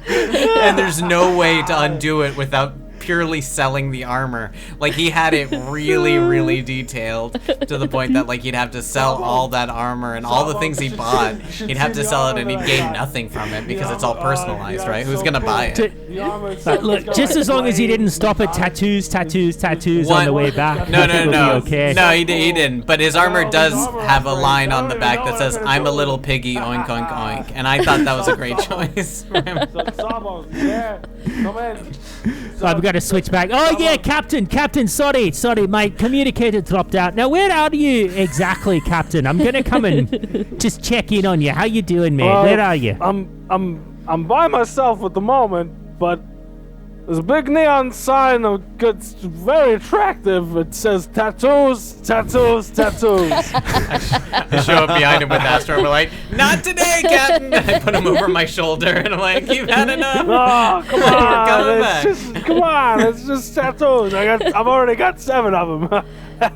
And there's no way to undo it without purely selling the armor. Like, he had it really, really detailed to the point that like he'd have to sell all that armor and all the things he bought. He'd have to sell it and he'd gain nothing from it because it's all personalized, right? Who's gonna buy it? Look, just as long as he didn't stop at tattoos on the way back. No. Okay. No, he didn't. But his armor does have a line on the back that says, "I'm a little piggy, oink, oink, oink." And I thought that was a great choice for him. Sawbones, yeah, come in. I've got to switch back. Oh yeah, Captain, sorry, my communicator dropped out. Now where are you exactly, Captain? I'm gonna come and just check in on you. How you doing, mate? Where are you? I'm by myself at the moment, but there's a big neon sign that's very attractive. It says tattoos. I show up behind him with Astro and we're like, "Not today, Captain!" I put him over my shoulder and I'm like, "You've had enough." Oh, come We're coming on. back. It's just tattoos. I've already got 7 of them. You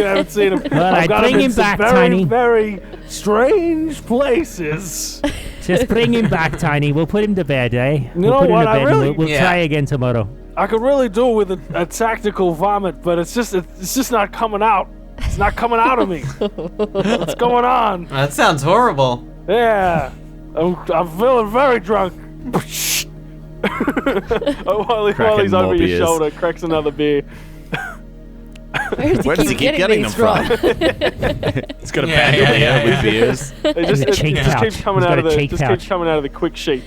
haven't seen them. Well, I've got bring them in him some back, very, Tiny. very strange places. Just bring him back, Tiny. We'll put him to bed, eh? You know We'll put what, him to I bed really- and we'll Yeah. try again tomorrow. I could really do with a tactical vomit, but it's just not coming out. It's not coming out of me. What's going on? That sounds horrible. Yeah, I'm feeling very drunk. while Cracking he's more over your beers. shoulder, cracks another beer. Where does he keep getting them from? He's got a Yeah, bag yeah, over yeah, here with beers. It just, a cheek it just pouch. keeps coming He's out got of a the cheek pouch. keeps coming out of the quick sheet.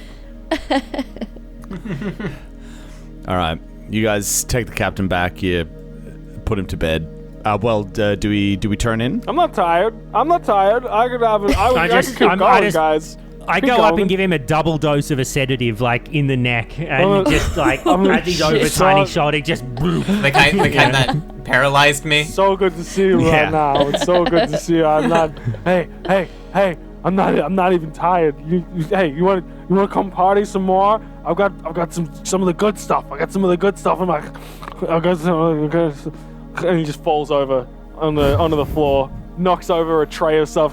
All right, you guys take the captain back. You put him to bed. Do we turn in? I'm not tired. I could have it. I could keep going, guys. I Keep go up going. and give him a double dose of a sedative, like in the neck, and just like I'm as he's over shit. Tiny's shoulder, just The kind that paralyzed me. So good to see you Yeah. right now. It's so good to see you. I'm not. Hey. I'm not even tired. Hey, you want to come party some more? I've got some of the good stuff. I got some of the good stuff in my. I got some. And he just falls over onto the floor, knocks over a tray of stuff.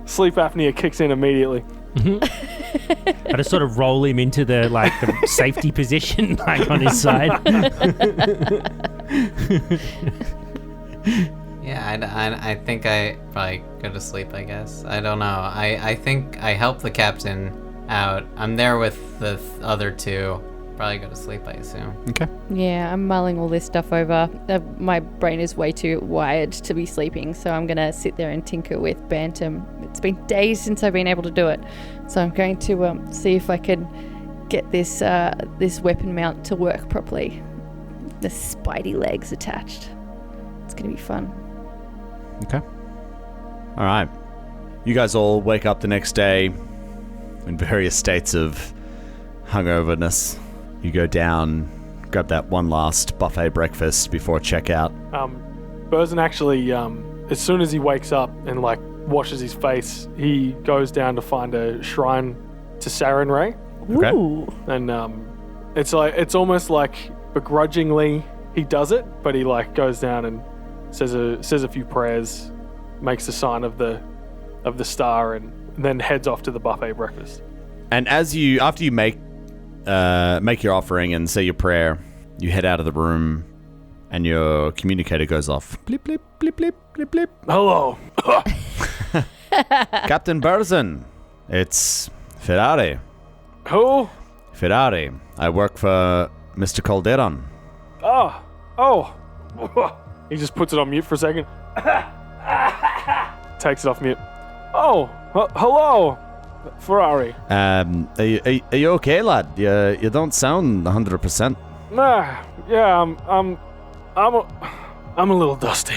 Sleep apnea kicks in immediately. I just sort of roll him into the safety position, like on his side. Yeah, I think I probably go to sleep, I guess. I don't know. I think I help the captain out. I'm there with the other two. Probably go to sleep, I assume. Okay. Yeah, I'm mulling all this stuff over. My brain is way too wired to be sleeping, so I'm going to sit there and tinker with Bantam. It's been days since I've been able to do it, so I'm going to see if I can get this weapon mount to work properly. The spidey legs attached. It's going to be fun. Okay. All right. You guys all wake up the next day in various states of hungoverness. You go down, grab that one last buffet breakfast before checkout. Burzin actually, as soon as he wakes up and washes his face, he goes down to find a shrine to Sarin Ray. Okay. Ooh. And it's almost like begrudgingly he does it, but he goes down and says a few prayers, makes the sign of the star, and then heads off to the buffet breakfast. And after you make your offering and say your prayer, you head out of the room, and your communicator goes off. Blip, blip, blip, blip, blip, blip. Hello. Captain Burzin, it's Ferrari. Who? Ferrari. I work for Mr. Calderon. Oh. He just puts it on mute for a second. Takes it off mute. Oh, hello, Ferrari. Are you okay, lad? You don't sound 100%. Yeah, I'm a little dusty.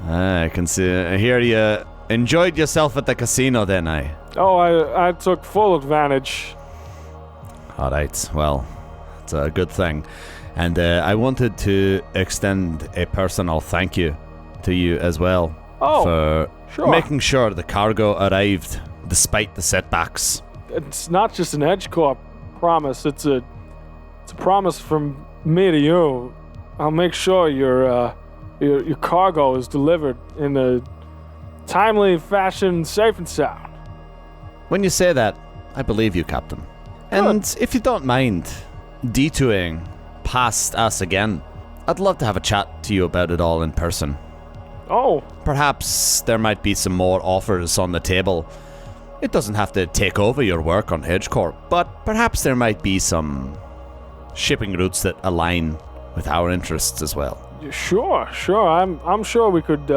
I can see. I hear you enjoyed yourself at the casino, then, Oh, I took full advantage. All right. Well, it's a good thing. And I wanted to extend a personal thank you to you as well for sure. making sure the cargo arrived despite the setbacks. It's not just an EdgeCorp promise. It's a promise from me to you. I'll make sure your cargo is delivered in a timely fashion, safe and sound. When you say that, I believe you, Captain. And if you don't mind detouring past us again, I'd love to have a chat to you about it all in person. Oh. Perhaps there might be some more offers on the table. It doesn't have to take over your work on EdgeCorp, but perhaps there might be some shipping routes that align with our interests as well. Sure. I'm sure we could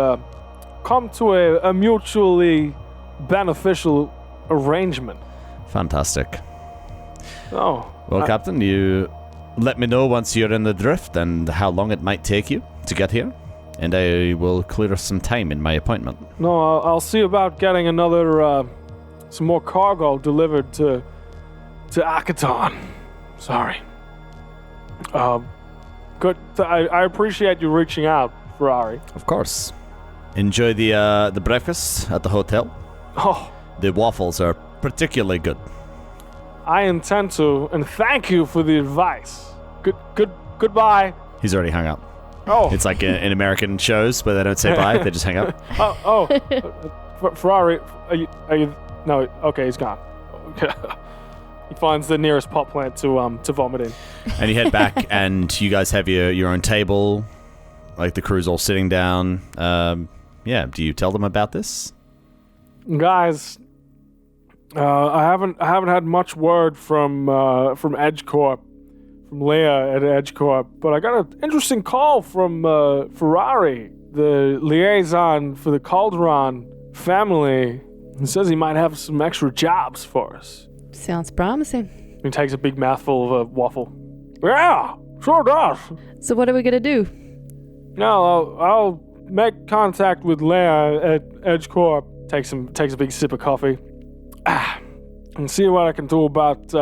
come to a mutually beneficial arrangement. Fantastic. Oh. Well, Captain, you let me know once you're in the drift and how long it might take you to get here, and I will clear some time in my appointment. No, I'll see about getting another, some more cargo delivered to Akaton. Sorry. Good. I appreciate you reaching out, Ferrari. Of course. Enjoy the breakfast at the hotel. Oh, The waffles are particularly good. I intend to, and thank you for the advice. Goodbye. He's already hung up. Oh. It's like in American shows where they don't say bye, they just hang up. Ferrari, are you? No, okay, he's gone. He finds the nearest pot plant to vomit in. And you head back, and you guys have your own table, like the crew's all sitting down. Yeah, do you tell them about this? Guys, I haven't had much word from EdgeCorp, from Leia at EdgeCorp, but I got an interesting call from Ferrari, the liaison for the Calderon family. He says he might have some extra jobs for us. Sounds promising. He takes a big mouthful of a waffle. Yeah, sure does. So what are we gonna do? No, I'll make contact with Leia at EdgeCorp. Takes a big sip of coffee. And see what I can do about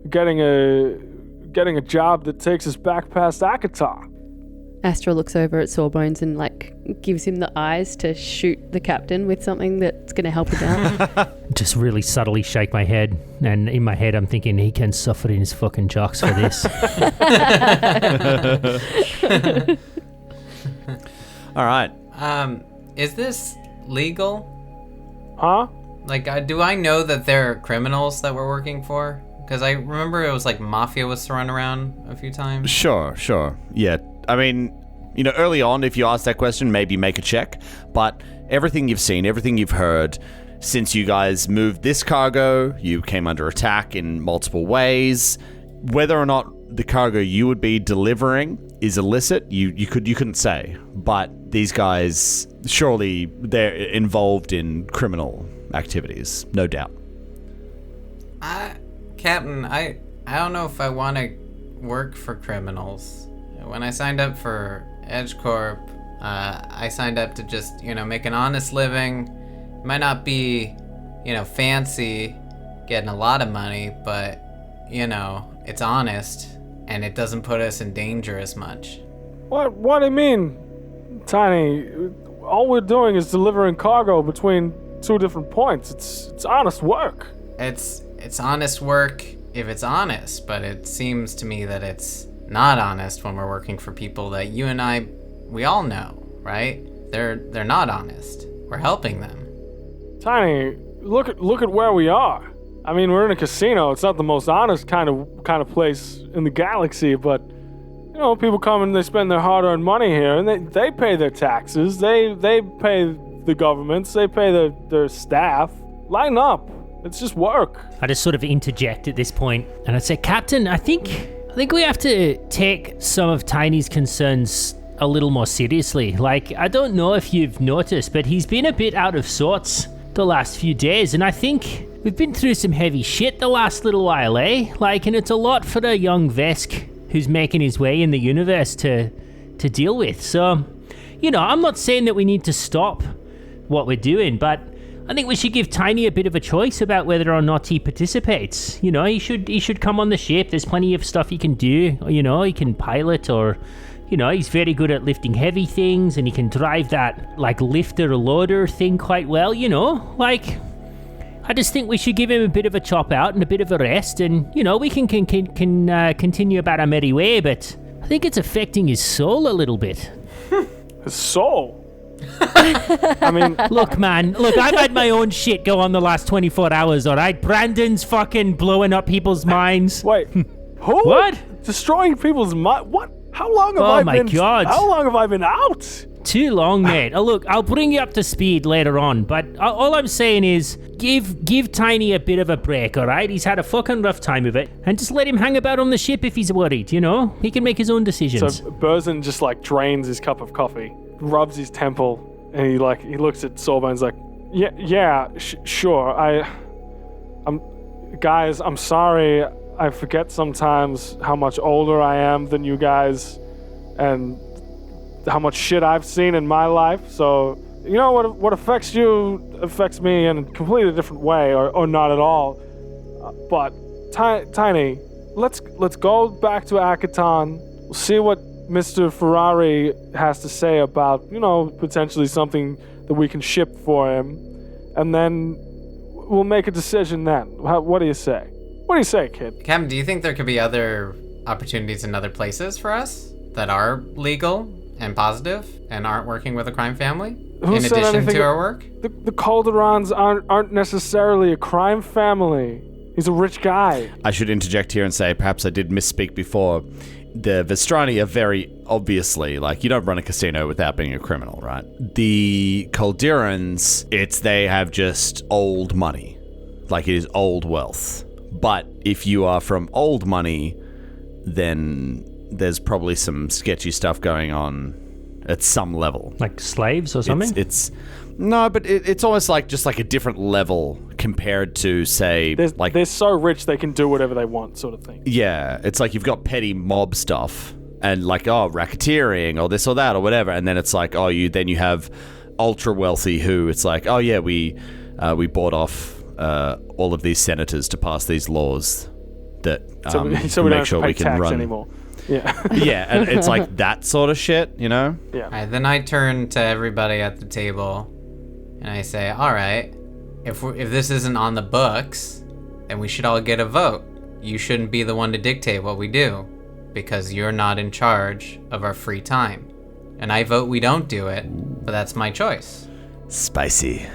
getting a job that takes us back past Akatar. Astra looks over at Sawbones and like gives him the eyes to shoot the captain with something that's going to help him out. Just really subtly shake my head, and in my head I'm thinking he can suffer in his fucking jocks for this. All right. Is this legal? Huh? Like, do I know that there are criminals that we're working for? Because I remember it was like Mafia was thrown around a few times. Sure. Yeah. I mean, early on, if you ask that question, maybe make a check. But everything you've seen, everything you've heard, since you guys moved this cargo, you came under attack in multiple ways. Whether or not the cargo you would be delivering is illicit, you couldn't say. But these guys, surely they're involved in criminal activities, no doubt. Captain, I don't know if I want to work for criminals. When I signed up for Edge Corp, I signed up to just, make an honest living. It might not be, fancy, getting a lot of money, but, it's honest, and it doesn't put us in danger as much. What do you mean, Tiny? All we're doing is delivering cargo between two different points. It's honest work. It's honest work if it's honest, but it seems to me that it's not honest when we're working for people that you and we all know, right? They're not honest. We're helping them. Tiny, look at where we are. I mean, we're in a casino. It's not the most honest kind of place in the galaxy, but people come and they spend their hard-earned money here, and they pay their taxes. They pay the governments. They pay their staff. Line up. It's just work. I just sort of interject at this point, and I say, Captain, I think we have to take some of Tiny's concerns a little more seriously. Like, I don't know if you've noticed, but he's been a bit out of sorts the last few days, and I think we've been through some heavy shit the last little while, eh? Like, and it's a lot for a young Vesk who's making his way in the universe to deal with. So, I'm not saying that we need to stop what we're doing, but I think we should give Tiny a bit of a choice about whether or not he participates. He should come on the ship. There's plenty of stuff he can do. He can pilot, or he's very good at lifting heavy things, and he can drive that like lifter loader thing quite well. I just think we should give him a bit of a chop out and a bit of a rest, and we can continue about our merry way. But I think it's affecting his soul a little bit. His soul? I mean, look, I've had my own shit go on the last 24 hours, all right? Brandon's fucking blowing up people's minds. Wait, who? What? Destroying people's mind? What? How long have How long have I been out? Too long, mate. Look, I'll bring you up to speed later on, but all I'm saying is give Tiny a bit of a break, all right? He's had a fucking rough time of it, and just let him hang about on the ship if he's worried, He can make his own decisions. So Burzin just drains his cup of coffee, rubs his temple, and he looks at Soulbone's like, sure. Guys, I'm sorry. I forget sometimes how much older I am than you guys, and how much shit I've seen in my life. So, what affects you affects me in a completely different way, or not at all. But Tiny, let's go back to Akaton. We'll see what Mr. Ferrari has to say about, potentially something that we can ship for him, and then we'll make a decision then. What do you say? What do you say, kid? Captain, do you think there could be other opportunities in other places for us that are legal and positive and aren't working with a crime family? Who in said addition anything? To our work? The Calderons aren't necessarily a crime family. He's a rich guy. I should interject here and say, perhaps I did misspeak before. The Vestrani are very obviously, you don't run a casino without being a criminal, right? The Calderons, they have just old money. It is old wealth. But if you are from old money, then there's probably some sketchy stuff going on at some level. Like slaves or something? No, but it's almost just a different level compared to, say, they're so rich they can do whatever they want, sort of thing. Yeah, it's you've got petty mob stuff and racketeering or this or that or whatever, and then it's you have ultra wealthy who it's we bought off all of these senators to pass these laws that So we make don't have sure to pay we can tax run. anymore. Yeah. Yeah, and it's like that sort of shit, you know? Yeah. All right, then I turn to everybody at the table, and I say, "All right, if this isn't on the books, then we should all get a vote. You shouldn't be the one to dictate what we do, because you're not in charge of our free time. And I vote we don't do it, but that's my choice." Spicy.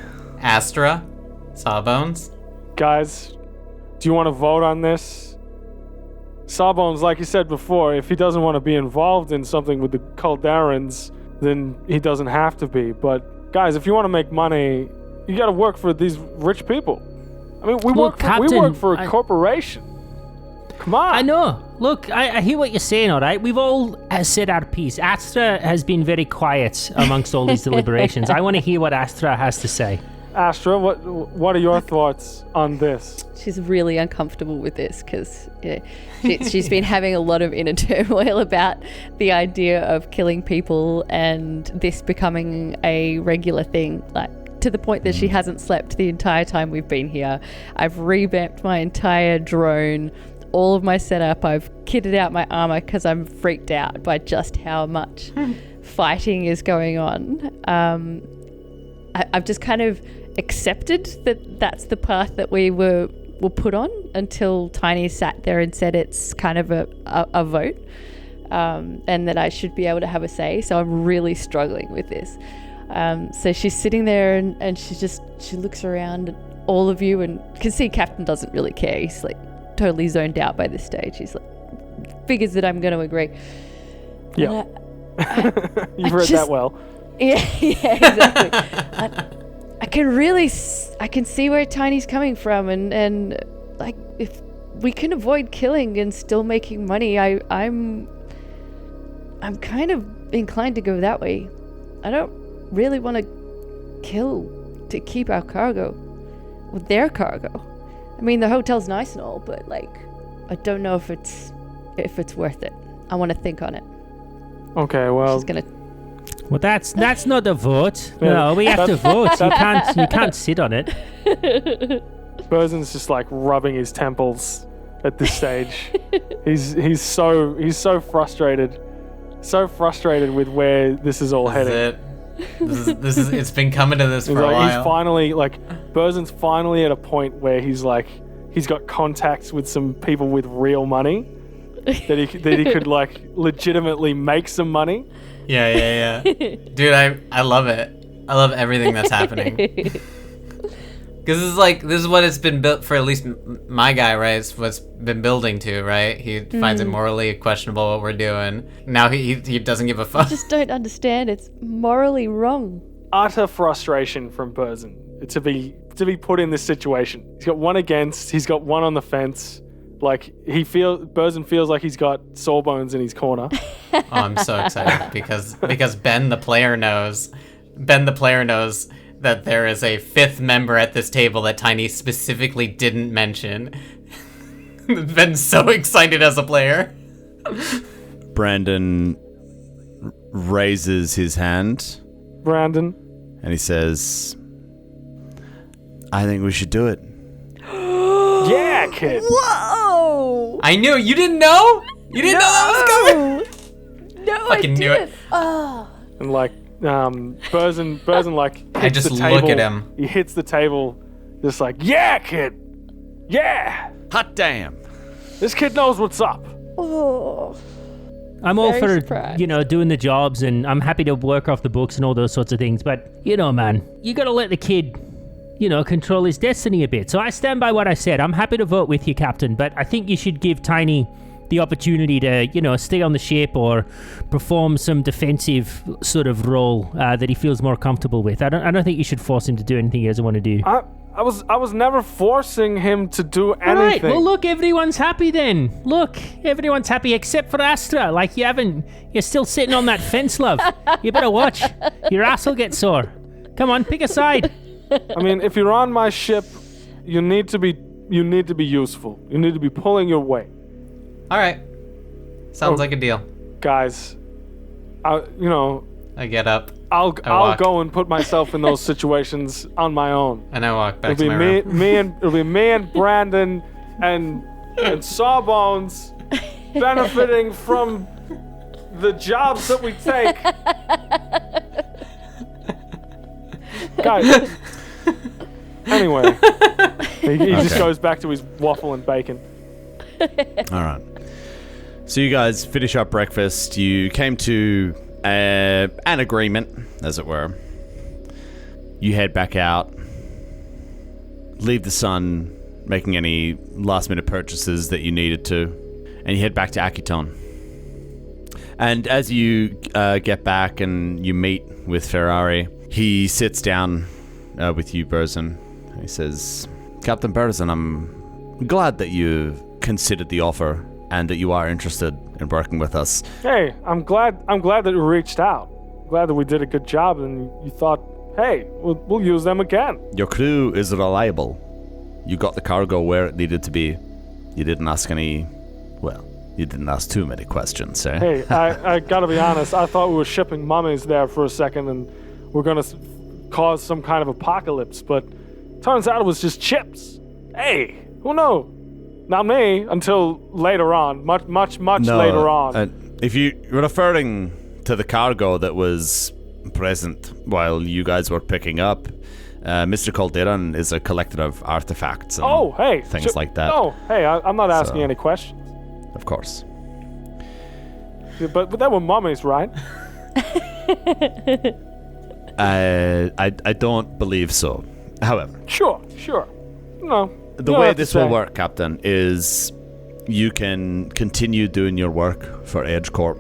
Astra, Sawbones. Guys, do you want to vote on this? Sawbones, like you said before, if he doesn't want to be involved in something with the Calderans, then he doesn't have to be. But guys, if you want to make money, you got to work for these rich people. I mean, we work for a corporation. Come on. I know. Look, I hear what you're saying, all right? We've all said our piece. Astra has been very quiet amongst all these deliberations. I want to hear what Astra has to say. Astra, what are your thoughts on this? She's really uncomfortable with this because she's been having a lot of inner turmoil about the idea of killing people and this becoming a regular thing, like to the point that she hasn't slept the entire time we've been here. I've revamped my entire drone, all of my setup. I've kitted out my armor because I'm freaked out by just how much fighting is going on. I've just kind of accepted that that's the path that we were put on until Tiny sat there and said it's kind of a vote, and that I should be able to have a say. So I'm really struggling with this. So she's sitting there and she looks around at all of you and can see Captain doesn't really care. He's like totally zoned out by this stage. He's like, figures that I'm going to agree. Yeah. You've read that well. Yeah, exactly. I can see where Tiny's coming from, and like if we can avoid killing and still making money, I'm kind of inclined to go that way. I don't really want to kill to keep our cargo, with their cargo. I mean, the hotel's nice and all, but like, I don't know if it's worth it. I want to think on it. Okay, well. She's gonna. Well, that's not a vote. Yeah, No, we have to vote. You can't sit on it. Burzen's just like rubbing his temples at this stage. he's so frustrated with where this is all heading. This is it's been coming to this for a while. He's finally Burzen's finally at a point where he's got contacts with some people with real money that he could like legitimately make some money. Yeah. Dude, I love it. I love everything that's happening. Because this is what it's been built for, at least my guy, right? It's what's been building to, right? He finds it morally questionable what we're doing. Now he doesn't give a fuck. I just don't understand. It's morally wrong. Utter frustration from Burzen to be put in this situation. He's got one against, he's got one on the fence. Like Burzen feels like he's got Sawbones in his corner. Oh, I'm so excited because Ben the player knows that there is a fifth member at this table that Tiny specifically didn't mention. Ben's so excited as a player. Brandon raises his hand. Brandon. And he says, I think we should do it. Yeah, kid. Whoa! I knew. You didn't know? You didn't know that was coming? No, Fucking knew it. Oh. And like, Burzen like hits I just the table. look at him. He hits the table, just like, yeah, kid. Yeah. Hot damn. This kid knows what's up. Oh. I'm all Very for, surprised. doing the jobs, and I'm happy to work off the books and all those sorts of things. But, man, you got to let the kid, control his destiny a bit. So I stand by what I said. I'm happy to vote with you, Captain, but I think you should give Tiny the opportunity to, stay on the ship or perform some defensive sort of role that he feels more comfortable with. I don't think you should force him to do anything he doesn't want to do. I was never forcing him to do anything. All right, well, look, everyone's happy then. Look, everyone's happy except for Astra. Like, you're still sitting on that fence, love. You better watch. Your ass will get sore. Come on, pick a side. I mean, if you're on my ship, you need to be useful. You need to be pulling your weight. All right. Sounds like a deal. Guys, I get up. I'll walk. go and put myself in those situations on my own. And I walk back to It'll my room. be me and Brandon and and Sawbones benefiting from the jobs that we take. Guys. Anyway, he just goes back to his waffle and bacon. All right. So you guys finish up breakfast. You came to an agreement, as it were. You head back out, leave the sun, making any last-minute purchases that you needed to, and you head back to Akiton. And as you get back and you meet with Ferrari, he sits down with you, Burzin. He says, Captain Burzin, I'm glad that you considered the offer and that you are interested in working with us. Hey, I'm glad that you reached out. Glad that we did a good job and you thought, hey, we'll use them again. Your crew is reliable. You got the cargo where it needed to be. You didn't ask you didn't ask too many questions, eh? Hey, I gotta be honest, I thought we were shipping mummies there for a second and we're gonna cause some kind of apocalypse, but turns out it was just chips. Hey, who knew? Not me, until later on. Much later on. If you're referring to the cargo that was present while you guys were picking up, Mr. Calderon is a collector of artifacts and things like that. Oh, hey, I'm not asking any questions. Of course. But they were mummies, right? I don't believe so. However. Sure. No. The way this will work, Captain, is you can continue doing your work for Edge Corp.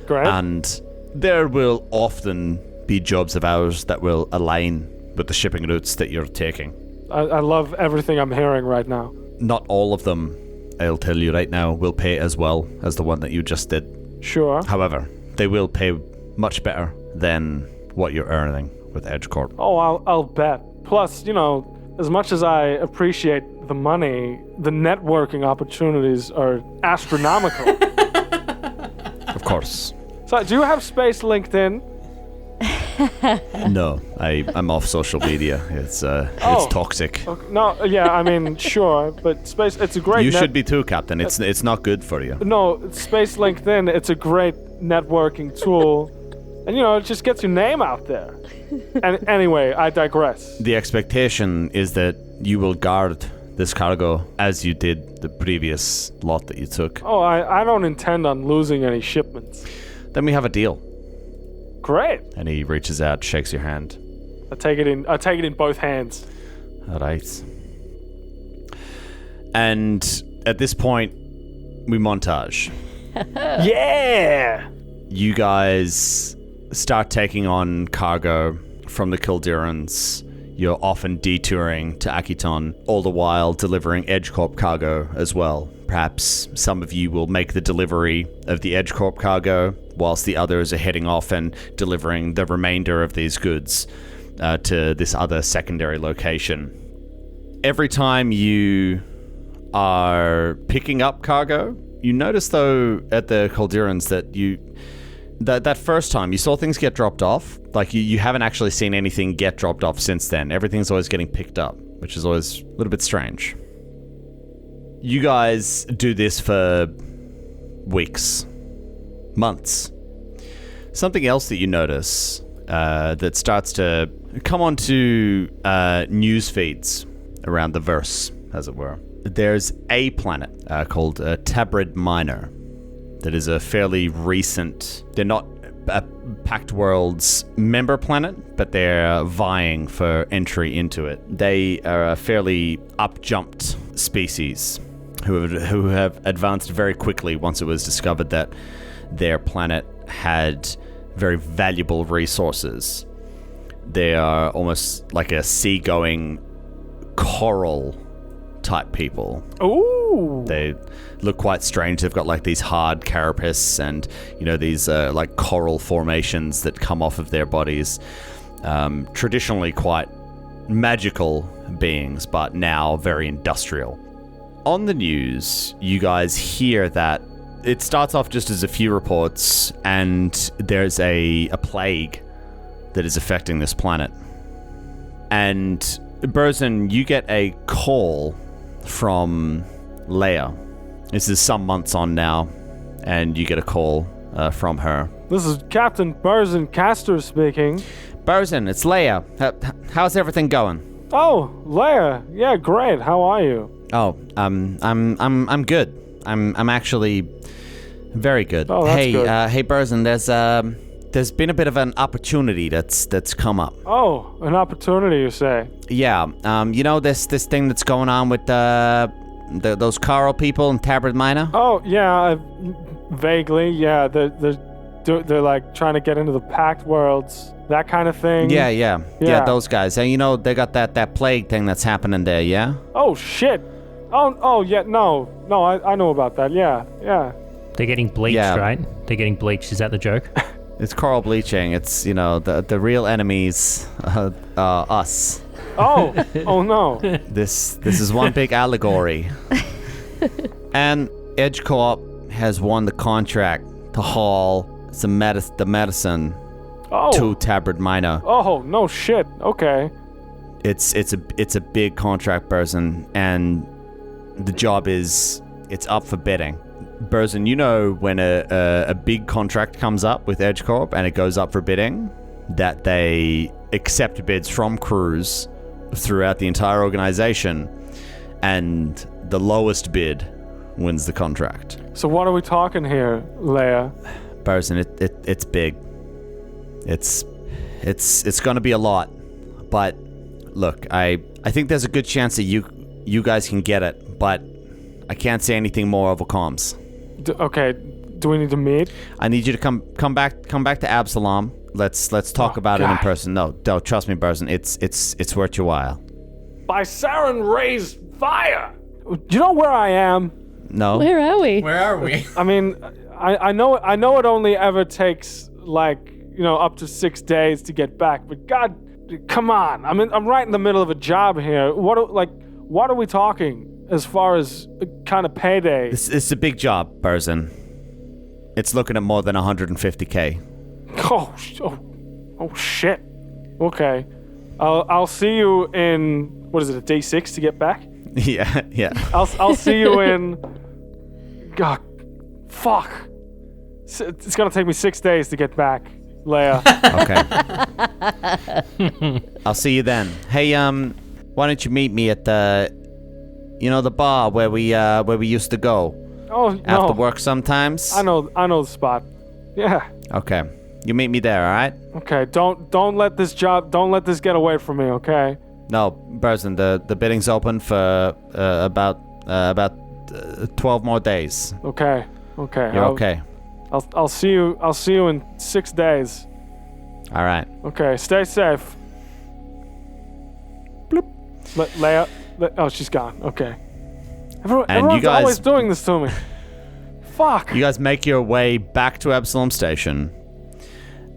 Great. And there will often be jobs of ours that will align with the shipping routes that you're taking. I love everything I'm hearing right now. Not all of them, I'll tell you right now, will pay as well as the one that you just did. Sure. However, they will pay much better than what you're earning with Edge Corp. Oh, I'll bet. Plus, as much as I appreciate the money, the networking opportunities are astronomical. Of course. So, do you have Space LinkedIn? No, I'm off social media. It's toxic. Okay, no, yeah, I mean, sure, but Space, it's a great... You should be too, Captain. It's not good for you. No, Space LinkedIn, it's a great networking tool. And, it just gets your name out there. And anyway, I digress. The expectation is that you will guard this cargo as you did the previous lot that you took. Oh, I don't intend on losing any shipments. Then we have a deal. Great. And he reaches out, shakes your hand. I take it in both hands. All right. And at this point, we montage. Yeah! You guys start taking on cargo from the Kildirans. You're often detouring to Akiton, all the while delivering EdgeCorp cargo as well. Perhaps some of you will make the delivery of the EdgeCorp cargo, whilst the others are heading off and delivering the remainder of these goods to this other secondary location. Every time you are picking up cargo, you notice though at the Calderans that first time you saw things get dropped off. Like you haven't actually seen anything get dropped off since then. Everything's always getting picked up, which is always a little bit strange. You guys do this for weeks, months. Something else that you notice that starts to come onto news feeds around the verse, as it were. There's a planet called Tabrid Minor that is a fairly recent... They're not a Pact World's member planet, but they're vying for entry into it. They are a fairly up-jumped species who have advanced very quickly once it was discovered that their planet had very valuable resources. They are almost like a seagoing coral type people. Ooh. They look quite strange. They've got like these hard carapace and, these like coral formations that come off of their bodies. Traditionally quite magical beings, but now very industrial. On the news, you guys hear that it starts off just as a few reports, and there's a plague that is affecting this planet. And Burzin, you get a call from Leia, This is some months on now, and you get a call from her. This is Captain Burzin Castor speaking. Burzin, it's Leia. How's everything going? Oh, Leia. Yeah, great. How are you? Oh, I'm good. I'm actually very good. Oh, that's good. Hey, Burzin, there's been a bit of an opportunity that's come up. Oh, an opportunity, you say? Yeah. You know this thing that's going on with those Carl people in Tabard Minor? Oh, yeah. Vaguely, yeah. They're like trying to get into the Pact Worlds, that kind of thing. Yeah, those guys. And you know they got that plague thing that's happening there. Yeah. Oh shit. Oh yeah. No. I know about that. Yeah. They're getting bleached, right? They're getting bleached. Is that the joke? It's coral bleaching. It's, you know, the real enemies, us. Oh no. This is one big allegory. And Edge Corp has won the contract to haul the medicine to Tabard Minor. Oh no shit. Okay. It's a big contract, Burzin, and the job it's up for bidding. Burzin, you know when a big contract comes up with Edge Corp and it goes up for bidding, that they accept bids from crews throughout the entire organization, and the lowest bid wins the contract. So what are we talking here, Leia? Burzin, it's big. It's gonna be a lot, but look, I think there's a good chance that you guys can get it, but I can't say anything more over comms. Okay, do we need to meet? I need you to come back to Absalom. Let's talk about it in person. No, trust me, Burzin. It's worth your while. By Saren Ray's fire. Do you know where I am? No. Where are we? Where are we? I mean, I know it only ever takes like, you know, up to 6 days to get back. But God, come on! I'm right in the middle of a job here. What are we talking as far as kind of payday? It's a big job, Burzin. It's looking at more than 150K. Oh shit. Okay. I'll see you in, what is it, a day 6 to get back? Yeah. I'll see you in. God, fuck. It's gonna take me 6 days to get back, Leia. Okay. I'll see you then. Hey, why don't you meet me at the bar where we used to go? Oh, after no. work sometimes. I know the spot. Yeah. Okay. You meet me there, all right? Okay. Don't let this get away from me, okay? No, Burzin, the bidding's open for about 12 more days. Okay. You're okay. I'll see you in 6 days. All right. Okay. Stay safe. Bloop. Leia. Oh, she's gone. Okay. Everyone's you guys, always doing this to me. Fuck. You guys make your way back to Absalom Station,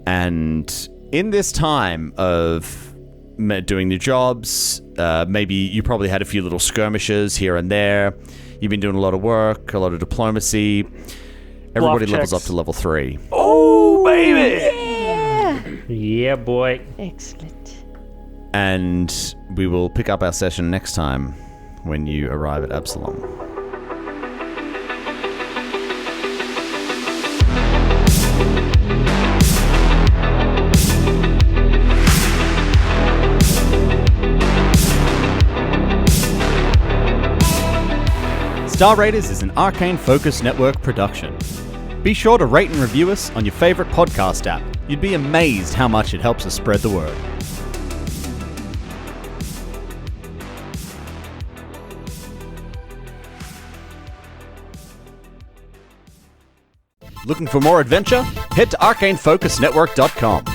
and in this time of doing the jobs, maybe you probably had a few little skirmishes here and there. You've been doing a lot of work, a lot of diplomacy. Everybody levels up to level 3. Oh, baby! Yeah. Yeah, boy. Excellent. And we will pick up our session next time when you arrive at Absalom. Star Raiders is an Arcane Focus Network production. Be sure to rate and review us on your favorite podcast app. You'd be amazed how much it helps us spread the word. Looking for more adventure? Head to arcanefocusnetwork.com.